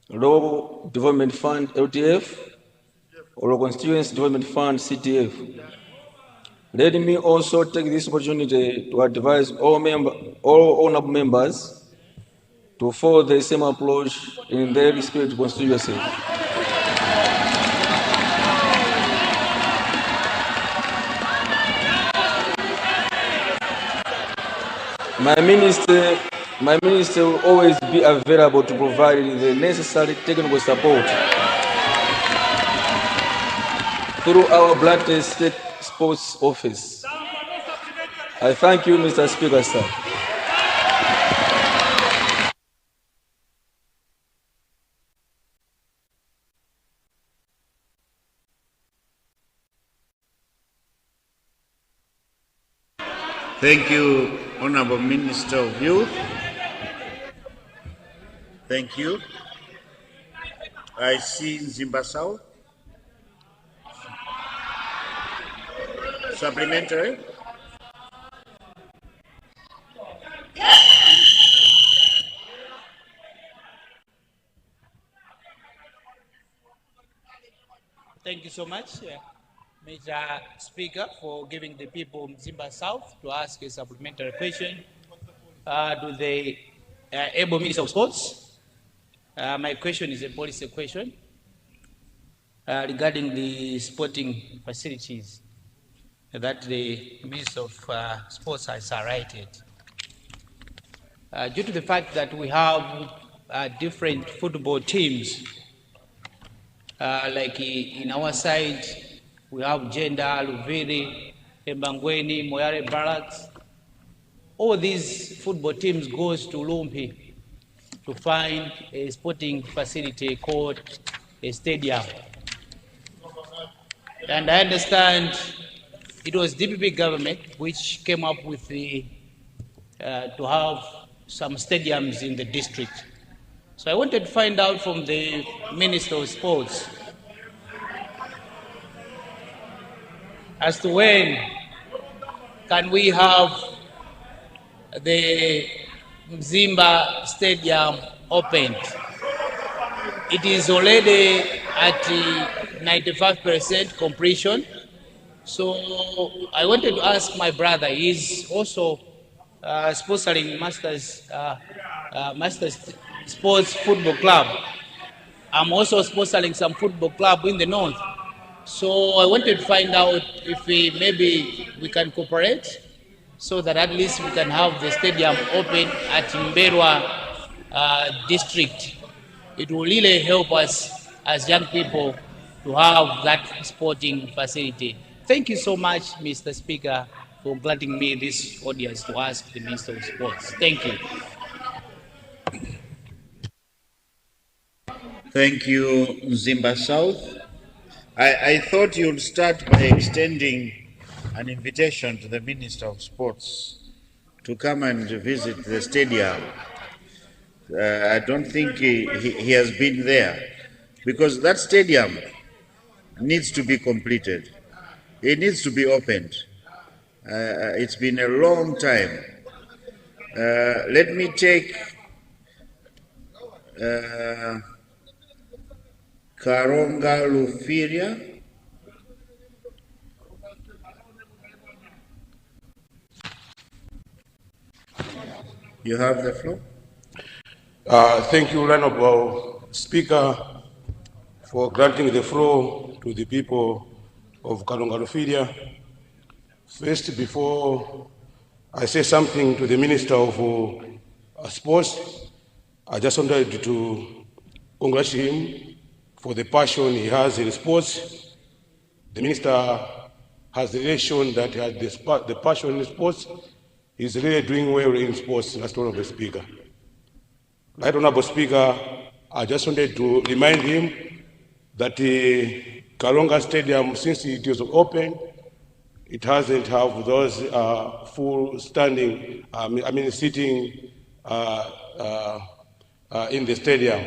Speaker 11: Local Development Fund, LDF, or Constituency Development Fund, CDF. Let me also take this opportunity to advise all honourable members to follow the same approach in their respective constituency. My minister will always be available to provide the necessary technical support through our Blantyre State Sports Office. I thank you, Mr. Speaker, sir.
Speaker 3: Thank you, Honorable Minister of Youth. Thank you. I see Zimba South. Supplementary.
Speaker 10: Thank you so much, Mr. Speaker, for giving the people of Zimba South to ask a supplementary question to the able Minister of Sports. My question is a policy question regarding the sporting facilities that the Minister of Sports has highlighted. Due to the fact that we have different football teams, like in our side, we have Jenda, Luviri, Mbangweni, Moyale Barracks. All these football teams goes to Lumpi to find a sporting facility called a stadium. And I understand it was DPP government which came up with the to have some stadiums in the district. So I wanted to find out from the Minister of Sports as to when can we have the Mzimba Stadium opened. It is already at 95% completion. So I wanted to ask my brother, he's also sponsoring Masters Sports Football Club. I'm also sponsoring some football club in the north. So I wanted to find out if maybe we can cooperate so that at least we can have the stadium open at Mberwa district. It will really help us as young people to have that sporting facility. Thank you so much, Mr. Speaker, for granting me this audience to ask the Minister of Sports. Thank you.
Speaker 3: Thank you, Zimba South. I thought you'd start by extending an invitation to the Minister of Sports to come and visit the stadium. I don't think he has been there, because that stadium needs to be completed. It needs to be opened. It's been a long time. Let me take Karonga Lufiria. You have the floor.
Speaker 7: Thank you, Honorable Speaker, for granting the floor to the people of Kalonga-Lufiria. First, before I say something to the Minister of Sports, I just wanted to congratulate him for the passion he has in sports. The Minister has really shown that he has the passion in sports. He's really doing well in sports, that's Honorable Speaker. Right, Honorable Speaker, I just wanted to remind him that Kalonga Stadium, since it was opened, it hasn't have those full standing, sitting in the stadium.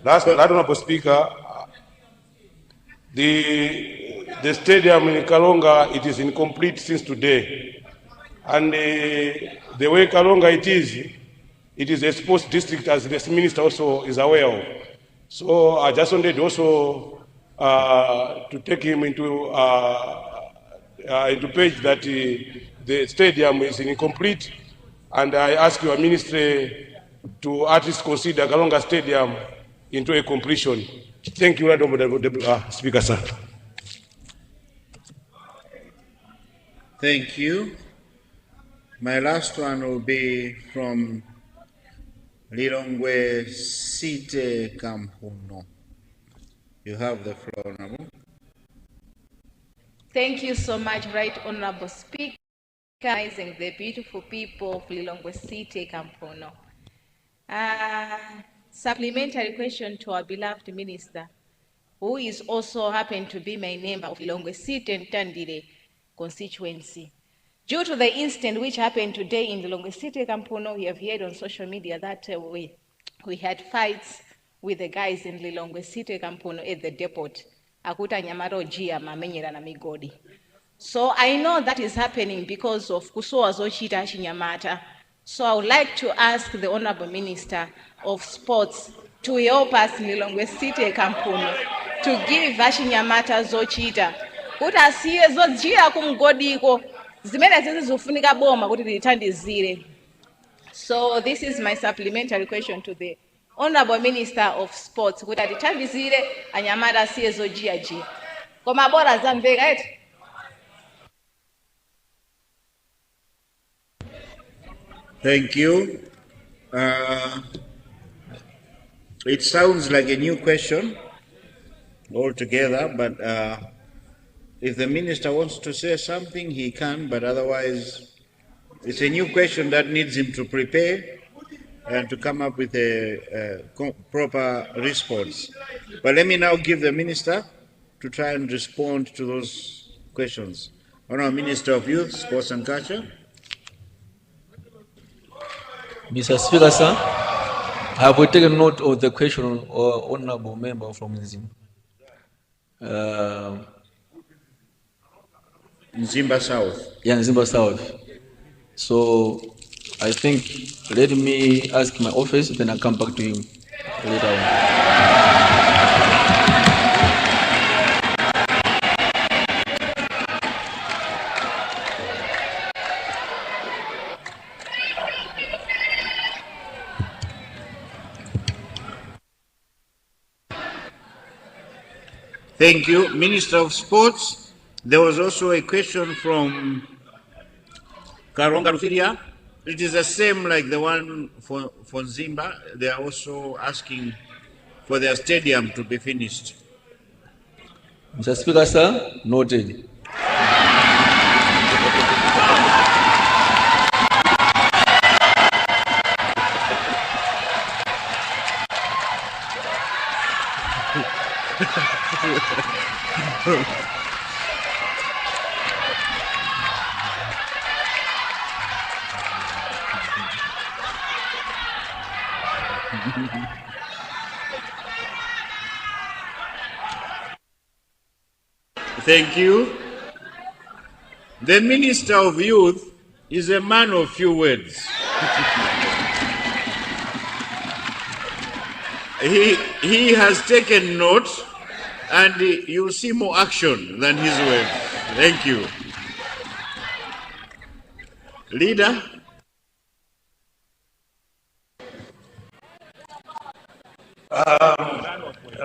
Speaker 7: Last Honorable Speaker, the stadium in Kalonga, it is incomplete since today. And the way Kalonga it is a sports district, as the Minister also is aware of. So I just wanted also to take him into page that the stadium is incomplete, and I ask your ministry to at least consider Kalonga Stadium into a completion. Thank you, Honorable Speaker, sir.
Speaker 3: Thank you. My last one will be from Lilongwe Site Kampuno. You have the floor, Honorable.
Speaker 15: Thank you so much, Right Honorable Speaker, recognizing the beautiful people of Lilongwe Site Kampuno. Supplementary question to our beloved Minister, who is also happened to be my member of Lilongwe Site and Tandile constituency. Due to the incident which happened today in Lilongwe Site Kampuno, we have heard on social media that we had fights with the guys in Lilongwe Site Kampuno at the depot. Akuta nyamaro jia mamenyera na migodi. So I know that is happening because of kusoa zochita chinyamata. So I would like to ask the Honorable Minister of Sports to help us in Lilongwe Site Kampuno to give Ashinyamata zochita. Kuta siye zojia kumgodiko zimene zizizofunika boma kuti lithandizire. So this is my supplementary question to the Honorable Minister of Sports kuti lithandizire anyamata siye zojia ji. Koma bora zamveka eti.
Speaker 3: Thank you. It sounds like a new question altogether, but if the Minister wants to say something, he can, but otherwise, it's a new question that needs him to prepare and to come up with a proper response. But let me now give the Minister to try and respond to those questions. Honourable Minister of Youth, Sports and Culture.
Speaker 11: Mr. Speaker, sir, I have taken note of the question of Honourable Member from Nzimba.
Speaker 3: Nzimba South.
Speaker 11: Yeah, Nzimba South. So I think let me ask my office, then I'll come back to him later on.
Speaker 3: Thank you. Minister of Sports, there was also a question from Kalonga-Lufiria. It is the same like the one for Nzimba. They are also asking for their stadium to be finished.
Speaker 11: Mr. Speaker, sir, noted.
Speaker 3: Thank you. The Minister of Youth is a man of few words. He has taken note And you see more action than his words. Thank you. Leader.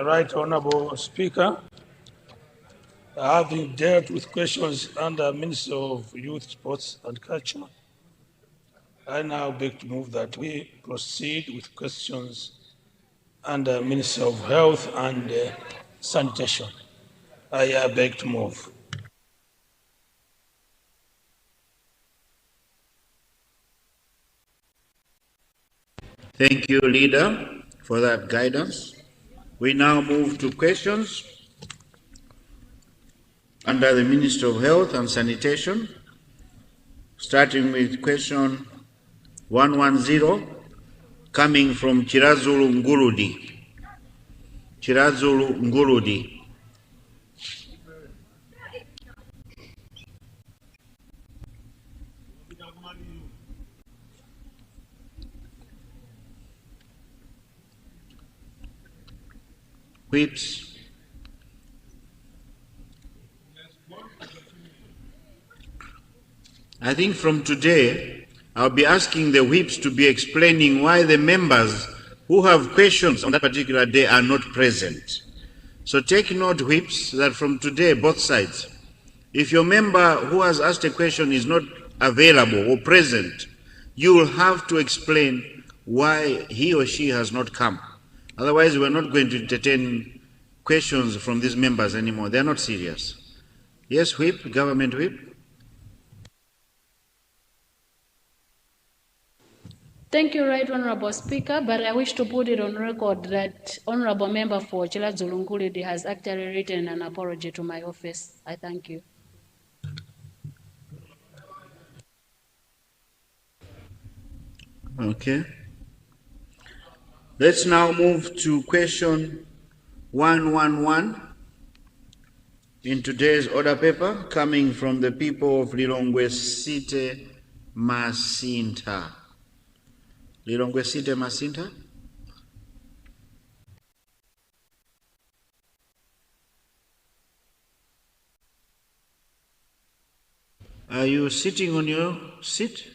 Speaker 5: Right Honorable Speaker, having dealt with questions under Minister of Youth, Sports and Culture, I now beg to move that we proceed with questions under Minister of Health and Sanitation. I beg to move.
Speaker 3: Thank you, Leader, for that guidance. We now move to questions under the Minister of Health and Sanitation, starting with question 110, coming from Chirazulu Ngurudi. Chirazulu Ngurudi. Whips. I think from today, I'll be asking the whips to be explaining why the members who have questions on that particular day are not present. So take note, whips, that from today, both sides, if your member who has asked a question is not available or present, you will have to explain why he or she has not come. Otherwise, we're not going to entertain questions from these members anymore. They're not serious. Yes, whip, government whip.
Speaker 16: Thank you, Right Honorable Speaker, but I wish to put it on record that Honorable Member for Chirazulu Ngurudi has actually written an apology to my office. I thank you.
Speaker 3: Okay. Let's now move to question 111 in today's order paper, coming from the people of Lilongwe City, Masinta. Lilongwe City, Masinta. Are you sitting on your seat?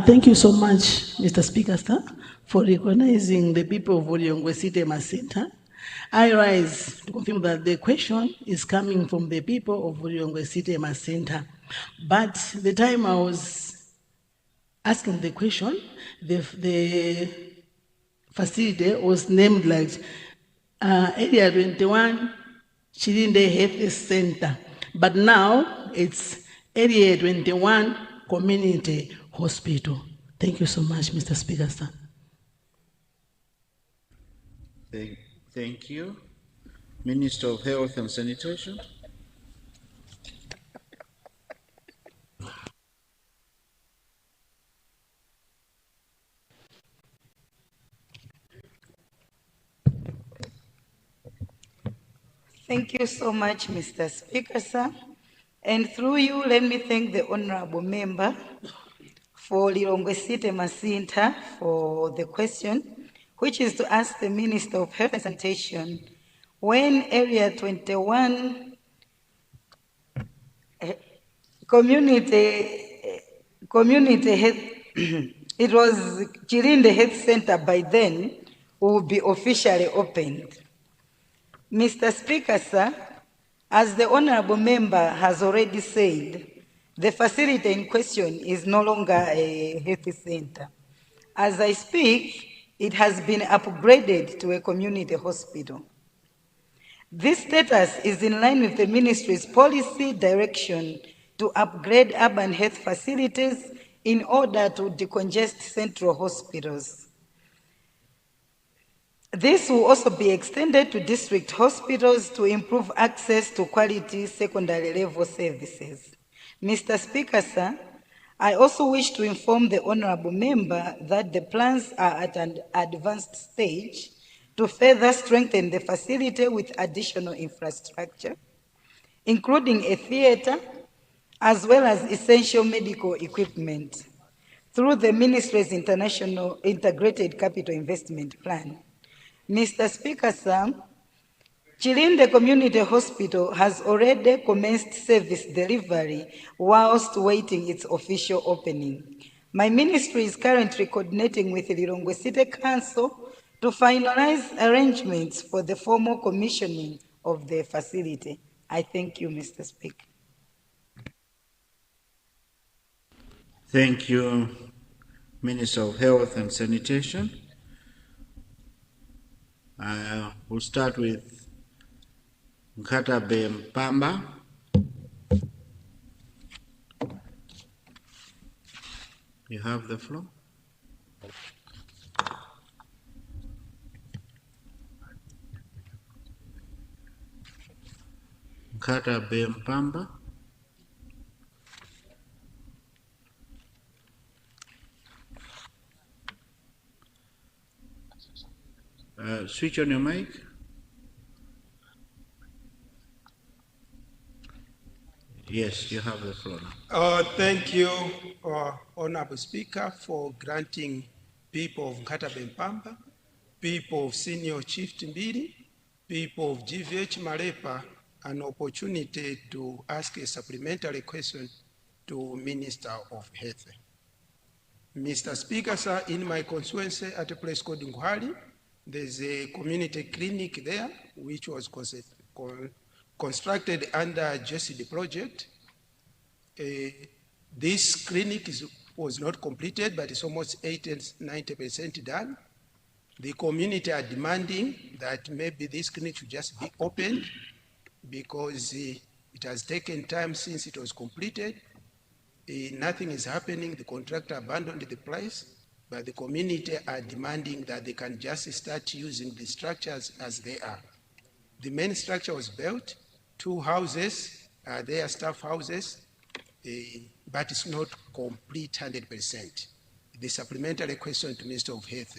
Speaker 17: Thank you so much, Mr. Speaker, sir, for recognizing the people of Lilongwe City Center. I rise to confirm that the question is coming from the people of Lilongwe City Center. But the time I was asking the question, the facility was named like Area 21 Chirinde Health Center. But now it's Area 21 Community Hospital. Thank you so much, Mr. Speaker, sir.
Speaker 3: Thank you. Minister of Health and Sanitation.
Speaker 18: Thank you so much, Mr. Speaker, sir. And through you, let me thank the honorable member for Lilongwe City Masinta for the question, which is to ask the Minister of Health and Sanitation, when Area 21 community health, it was Chirinde Health Center by then, will be officially opened. Mr. Speaker, sir, as the honorable member has already said, the facility in question is no longer a health center. As I speak, it has been upgraded to a community hospital. This status is in line with the ministry's policy direction to upgrade urban health facilities in order to decongest central hospitals. This will also be extended to district hospitals to improve access to quality secondary level services. Mr. Speaker, sir, I also wish to inform the honorable member that the plans are at an advanced stage to further strengthen the facility with additional infrastructure, including a theater, as well as essential medical equipment, through the Ministry's International Integrated Capital Investment Plan. Mr. Speaker, sir, Chilinde Community Hospital has already commenced service delivery whilst waiting its official opening. My ministry is currently coordinating with the Lilongwe City Council to finalize arrangements for the formal commissioning of the facility. I thank you, Mr. Speaker.
Speaker 3: Thank you, Minister of Health and Sanitation. We'll start with Gangata Mpando. You have the floor. Gangata Mpando. Switch on your mic. Yes, you have the floor now.
Speaker 19: Thank you, Honorable Speaker, for granting people of Gangata Mpando, people of Senior Chief Timbiri, people of GVH Marepa an opportunity to ask a supplementary question to Minister of Health. Mr. Speaker, sir, in my constituency at a place called Ngwali, there's a community clinic there which was constructed under JCD project. This clinic was not completed, but it's almost 80–90% done. The community are demanding that maybe this clinic should just be opened because it has taken time since it was completed. Nothing is happening. The contractor abandoned the place, but the community are demanding that they can just start using the structures as they are. The main structure was built, 2 houses, they are staff houses, but it's not complete 100%. The supplementary question to Minister of Health,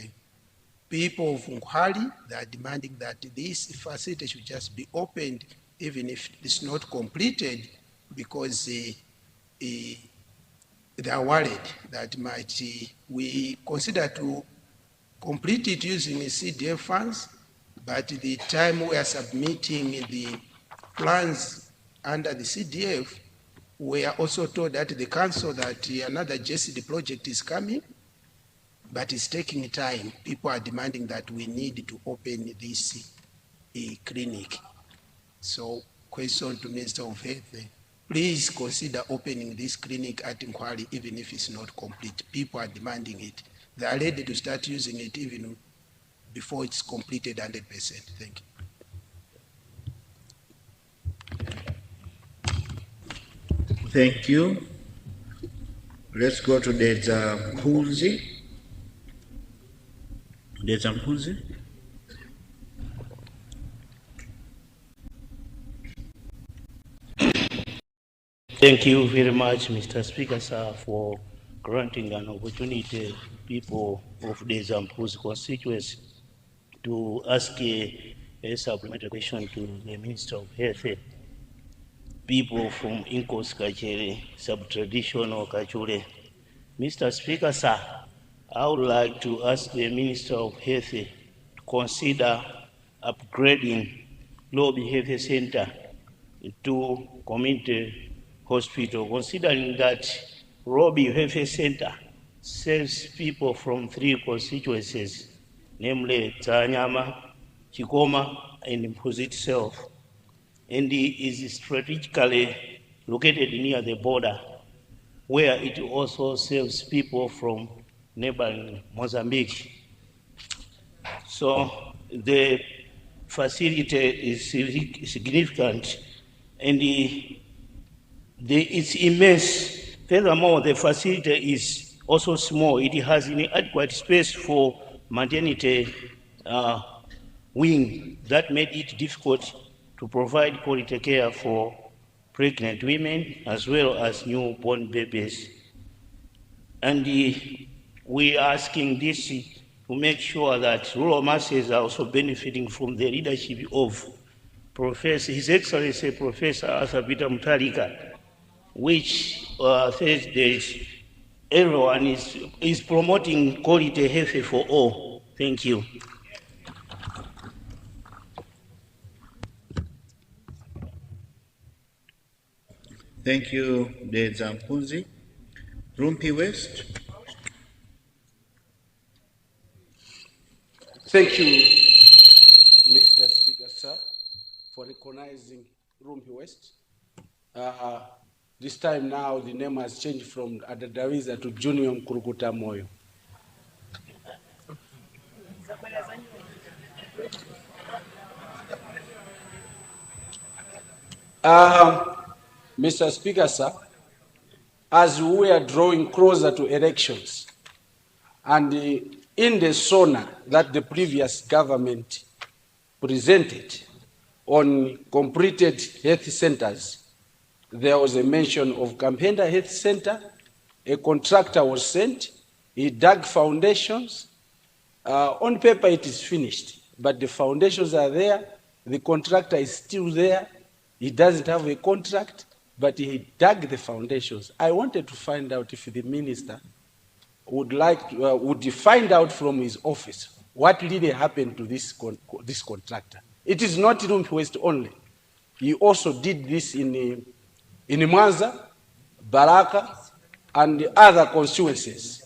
Speaker 19: people of Ngwali, they are demanding that this facility should just be opened even if it's not completed, because they are worried that we consider to complete it using CDF funds, but the time we are submitting the plans under the CDF, we are also told that the council that another JCD project is coming, but it's taking time. People are demanding that we need to open this clinic. So, question to Minister of Health, please consider opening this clinic at Ngwali even if it's not complete. People are demanding it. They are ready to start using it even before it's completed 100%. Thank you.
Speaker 3: Thank you. Let's go to Deza Mpunzi. Deza Mpunzi.
Speaker 20: Thank you very much, Mr. Speaker, sir, for granting an opportunity people of the Zampuzi constituency to ask a supplementary question to the Minister of Health. People from Inkos Kachere, sub-traditional Kachure. Mr. Speaker, sir, I would like to ask the Minister of Health to consider upgrading Lobby Health Center to community hospital, considering that Robbie Health Center serves people from 3 constituencies, namely Tanyama, Chikoma, and Mpuzi itself, and it is strategically located near the border, where it also serves people from neighboring Mozambique. So the facility is significant, and it's immense. Furthermore, the facility is also small. It has inadequate space for maternity wing that made it difficult to provide quality care for pregnant women as well as newborn babies. And we are asking this to make sure that rural masses are also benefiting from the leadership of His Excellency Professor Arthur Peter Mutharika, which says that everyone is promoting quality health for all. Thank you.
Speaker 3: Thank you, Dedza Mpunzi. Rumpi West.
Speaker 7: Thank you, Mr. Speaker, sir, for recognizing Rumpi West. This time now, the name has changed from Adadawiza to Junior Nkurukuta Moyo. Mr. Speaker, sir, as we are drawing closer to elections, and in the SONA that the previous government presented on completed health centers, there was a mention of Kampenda Health Center. A contractor was sent, he dug foundations. On paper it is finished, but the foundations are there, the contractor is still there, he doesn't have a contract, but he dug the foundations. I wanted to find out if the minister would find out from his office what really happened to this contractor. It is not Rumpi West only. He also did this in Mwanza, Baraka, and other constituencies.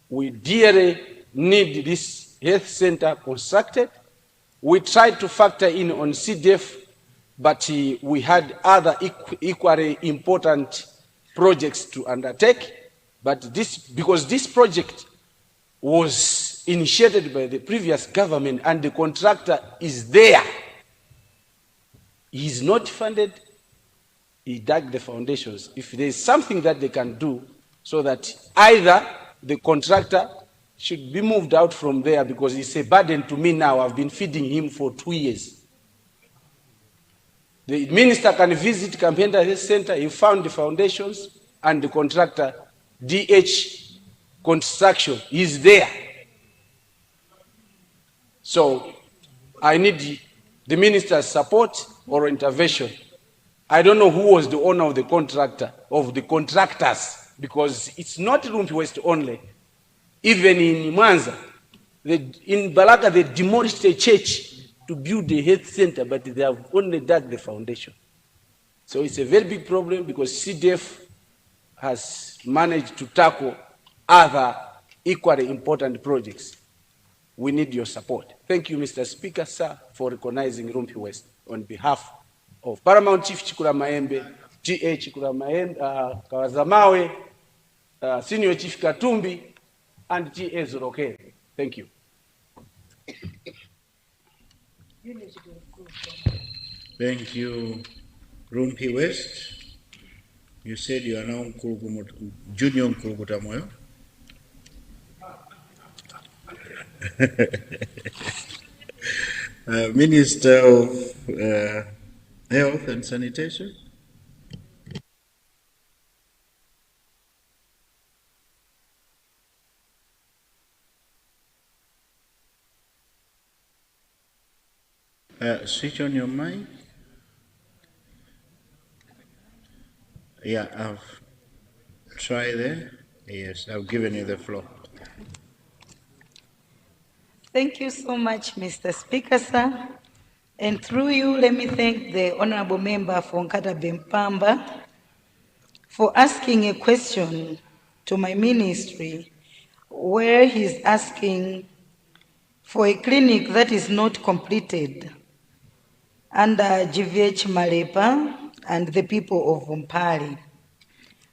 Speaker 7: We dearly need this health center constructed. We tried to factor in on CDF, but we had other equally important projects to undertake. But because this project was initiated by the previous government and the contractor is there, he is not funded, he dug the foundations. If there is something that they can do so that either the contractor should be moved out from there, because it's a burden to me now, I've been feeding him for 2 years. The minister can visit Kampenda Health Center, he found the foundations, and the contractor, DH Construction, is there. So I need the minister's support or intervention. I don't know who was the owner of the contractor, of the contractors, because it's not Rumpi West only. Even in Mwanza, in Baraka, they demolished a church to build a health center, but they have only dug the foundation. So it's a very big problem, because CDF has managed to tackle other equally important projects. We need your support. Thank you, Mr. Speaker, sir, for recognizing Rumpi West on behalf of Paramount Chief Chikula Maembe, GA Chikula Maembe, Kawazamawe, Senior Chief Katumbi, and GA Zoroke. Thank you.
Speaker 3: Thank you, Rumpi West. You said you are now Junior Nkurukuta Moyo. Minister of Health and Sanitation. Switch on your mic. Yeah, I've tried there. Yes, I've given you the floor.
Speaker 18: Thank you so much, Mr. Speaker, sir. And through you, let me thank the Honorable Member for Gangata Mpando for asking a question to my ministry, where he's asking for a clinic that is not completed under GVH Malepa and the people of Mpali.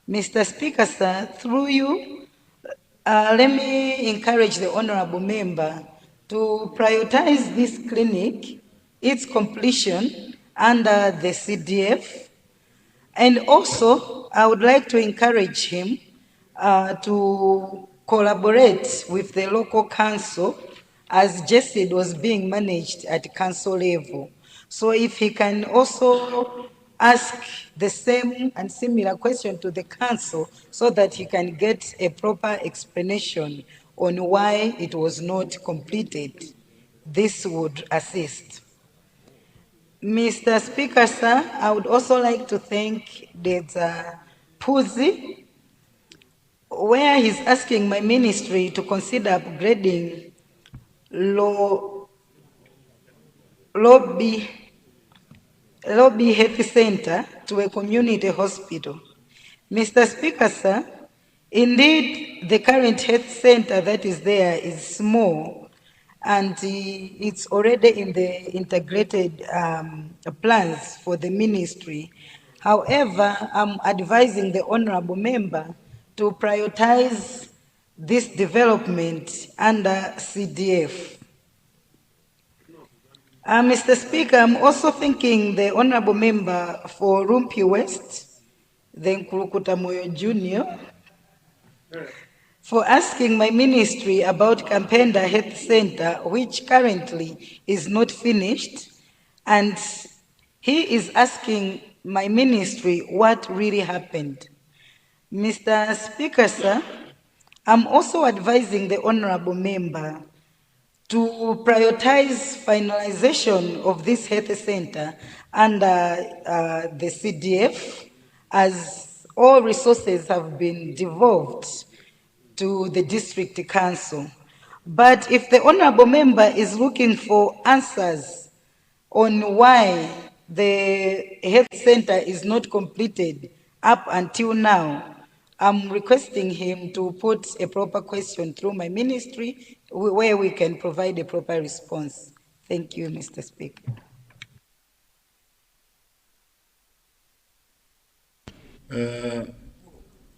Speaker 18: Mr. Speaker, sir, through you, let me encourage the Honorable Member to prioritize this clinic, its completion under the CDF. And also, I would like to encourage him to collaborate with the local council, as JESID was being managed at council level. So if he can also ask the same and similar question to the council, so that he can get a proper explanation on why it was not completed, this would assist. Mr. Speaker, sir, I would also like to thank the Puzi, where he's asking my ministry to consider upgrading Lobby Health Center to a community hospital. Mr. Speaker, sir, indeed, the current health center that is there is small, and it's already in the integrated plans for the ministry. However, I'm advising the honorable member to prioritize this development under CDF. Mr. Speaker, I'm also thanking the honorable member for Rumpi West, the Nkulukuta Moyo Jr., for asking my ministry about Kampenda Health Center, which currently is not finished, and he is asking my ministry what really happened. Mr. Speaker, sir, I'm also advising the honorable member to prioritize finalization of this health center under the CDF, as all resources have been devolved to the district council. But if the honorable member is looking for answers on why the health center is not completed up until now, I'm requesting him to put a proper question through my ministry where we can provide a proper response. Thank you, Mr. Speaker.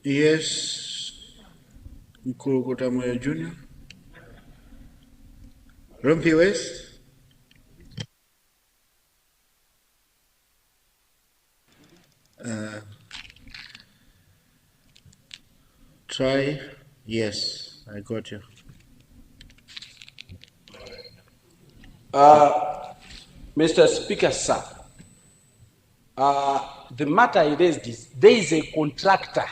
Speaker 3: Yes, Nkulukuta Moyo Jr. Rumpi West. Try. Yes, I got you.
Speaker 21: Mr. Speaker, sir, the matter is there is a contractor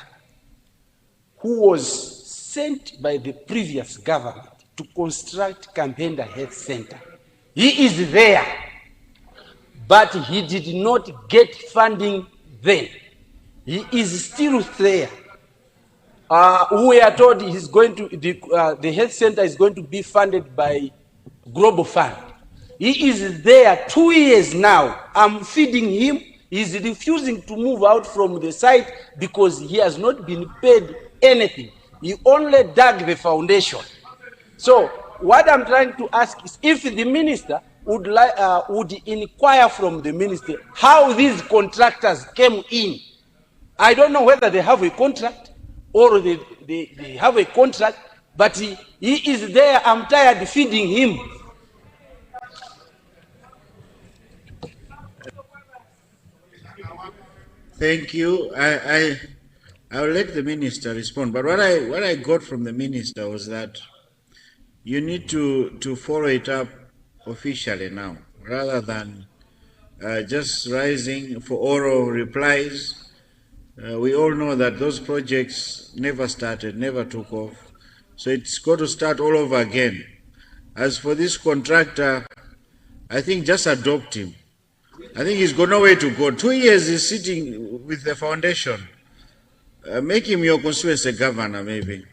Speaker 21: who was sent by the previous government to construct Kampenda Health Center. He is there, but he did not get funding then. He is still there. We are told he's going to, the health center is going to be funded by Global Fund. He is there 2 years now. I'm feeding him. He's refusing to move out from the site because he has not been paid anything. He only dug the foundation. So what I'm trying to ask is if the minister would inquire from the minister how these contractors came in. I don't know whether they have a contract or they have a contract, but he is there. I'm tired feeding him.
Speaker 3: Thank you. I'll let the minister respond. But what I got from the minister was that you need to follow it up officially now, rather than just rising for oral replies. We all know that those projects never started, never took off. So it's got to start all over again. As for this contractor, I think just adopt him. I think he's got nowhere to go. 2 years he's sitting with the foundation. Make him your constituency governor, maybe.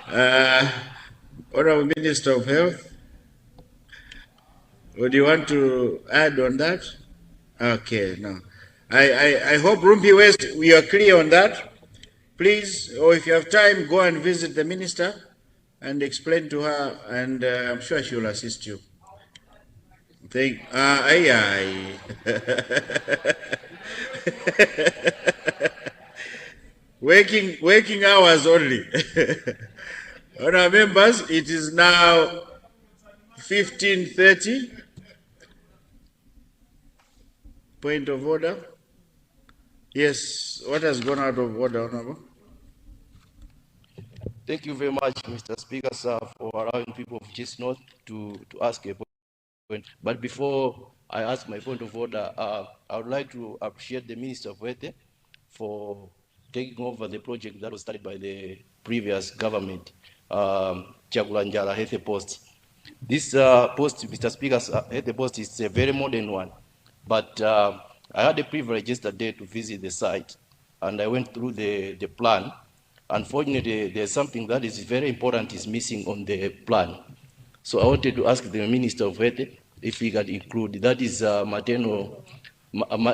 Speaker 3: Honorable Minister of Health, would you want to add on that? Okay, no. I hope Rumpi West, we are clear on that. Please, or if you have time, go and visit the minister and explain to her, and I'm sure she will assist you. Working hours only. On our members, it is now 15:30. Point of order. Yes, what has gone out of order, Honorable?
Speaker 22: Thank you very much, Mr. Speaker, sir, for allowing people of Gist North to ask a point. But before I ask my point of order, I would like to appreciate the Minister of Health for taking over the project that was started by the previous government, Chagulanjala Health Post. This post, Mr. Speaker, Health Post is a very modern one. But I had the privilege yesterday to visit the site, and I went through the plan. Unfortunately, there's something that is very important is missing on the plan. So I wanted to ask the Minister of Health if he can include, that is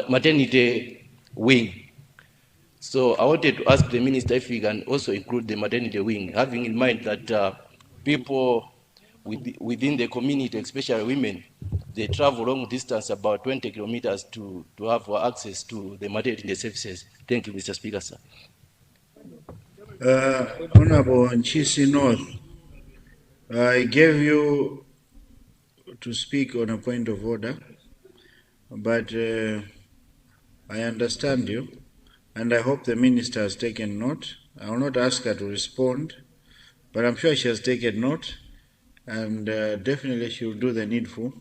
Speaker 22: maternity wing. So I wanted to ask the Minister if he can also include the maternity wing, having in mind that people within the community, especially women, they travel long distance, about 20 kilometers to have access to the maternity services. Thank you, Mr. Speaker, sir.
Speaker 1: Honorable Nchisi North, I gave you to speak on a point of order, but I understand you, and I hope the Minister has taken note. I will not ask her to respond, but I'm sure she has taken note, and definitely she will do the needful.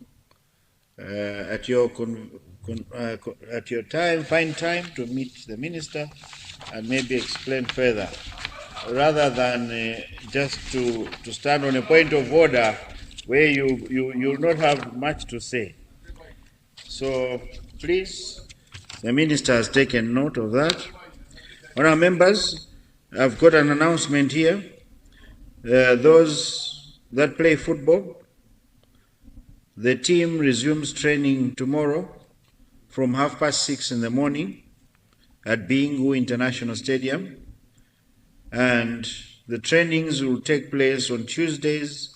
Speaker 1: At your time, find time to meet the Minister and maybe explain further, rather than just to stand on a point of order where you will not have much to say. So please, the Minister has taken note of that. Honourable members, I've got an announcement here. Those that play football, the team resumes training tomorrow from 6:30 in the morning at Bingu International Stadium, and the trainings will take place on Tuesdays,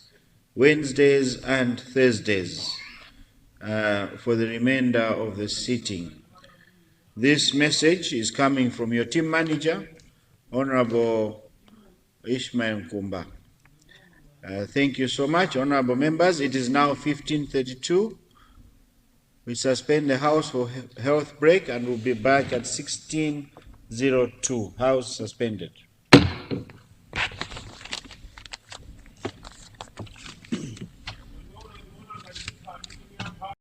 Speaker 1: Wednesdays, and Thursdays for the remainder of the sitting. This message is coming from your team manager, Honorable Ishmael Nkumba. Thank you so much, honorable members. It is now 15:32. We suspend the House for health break and we'll be back at 16:02. House suspended.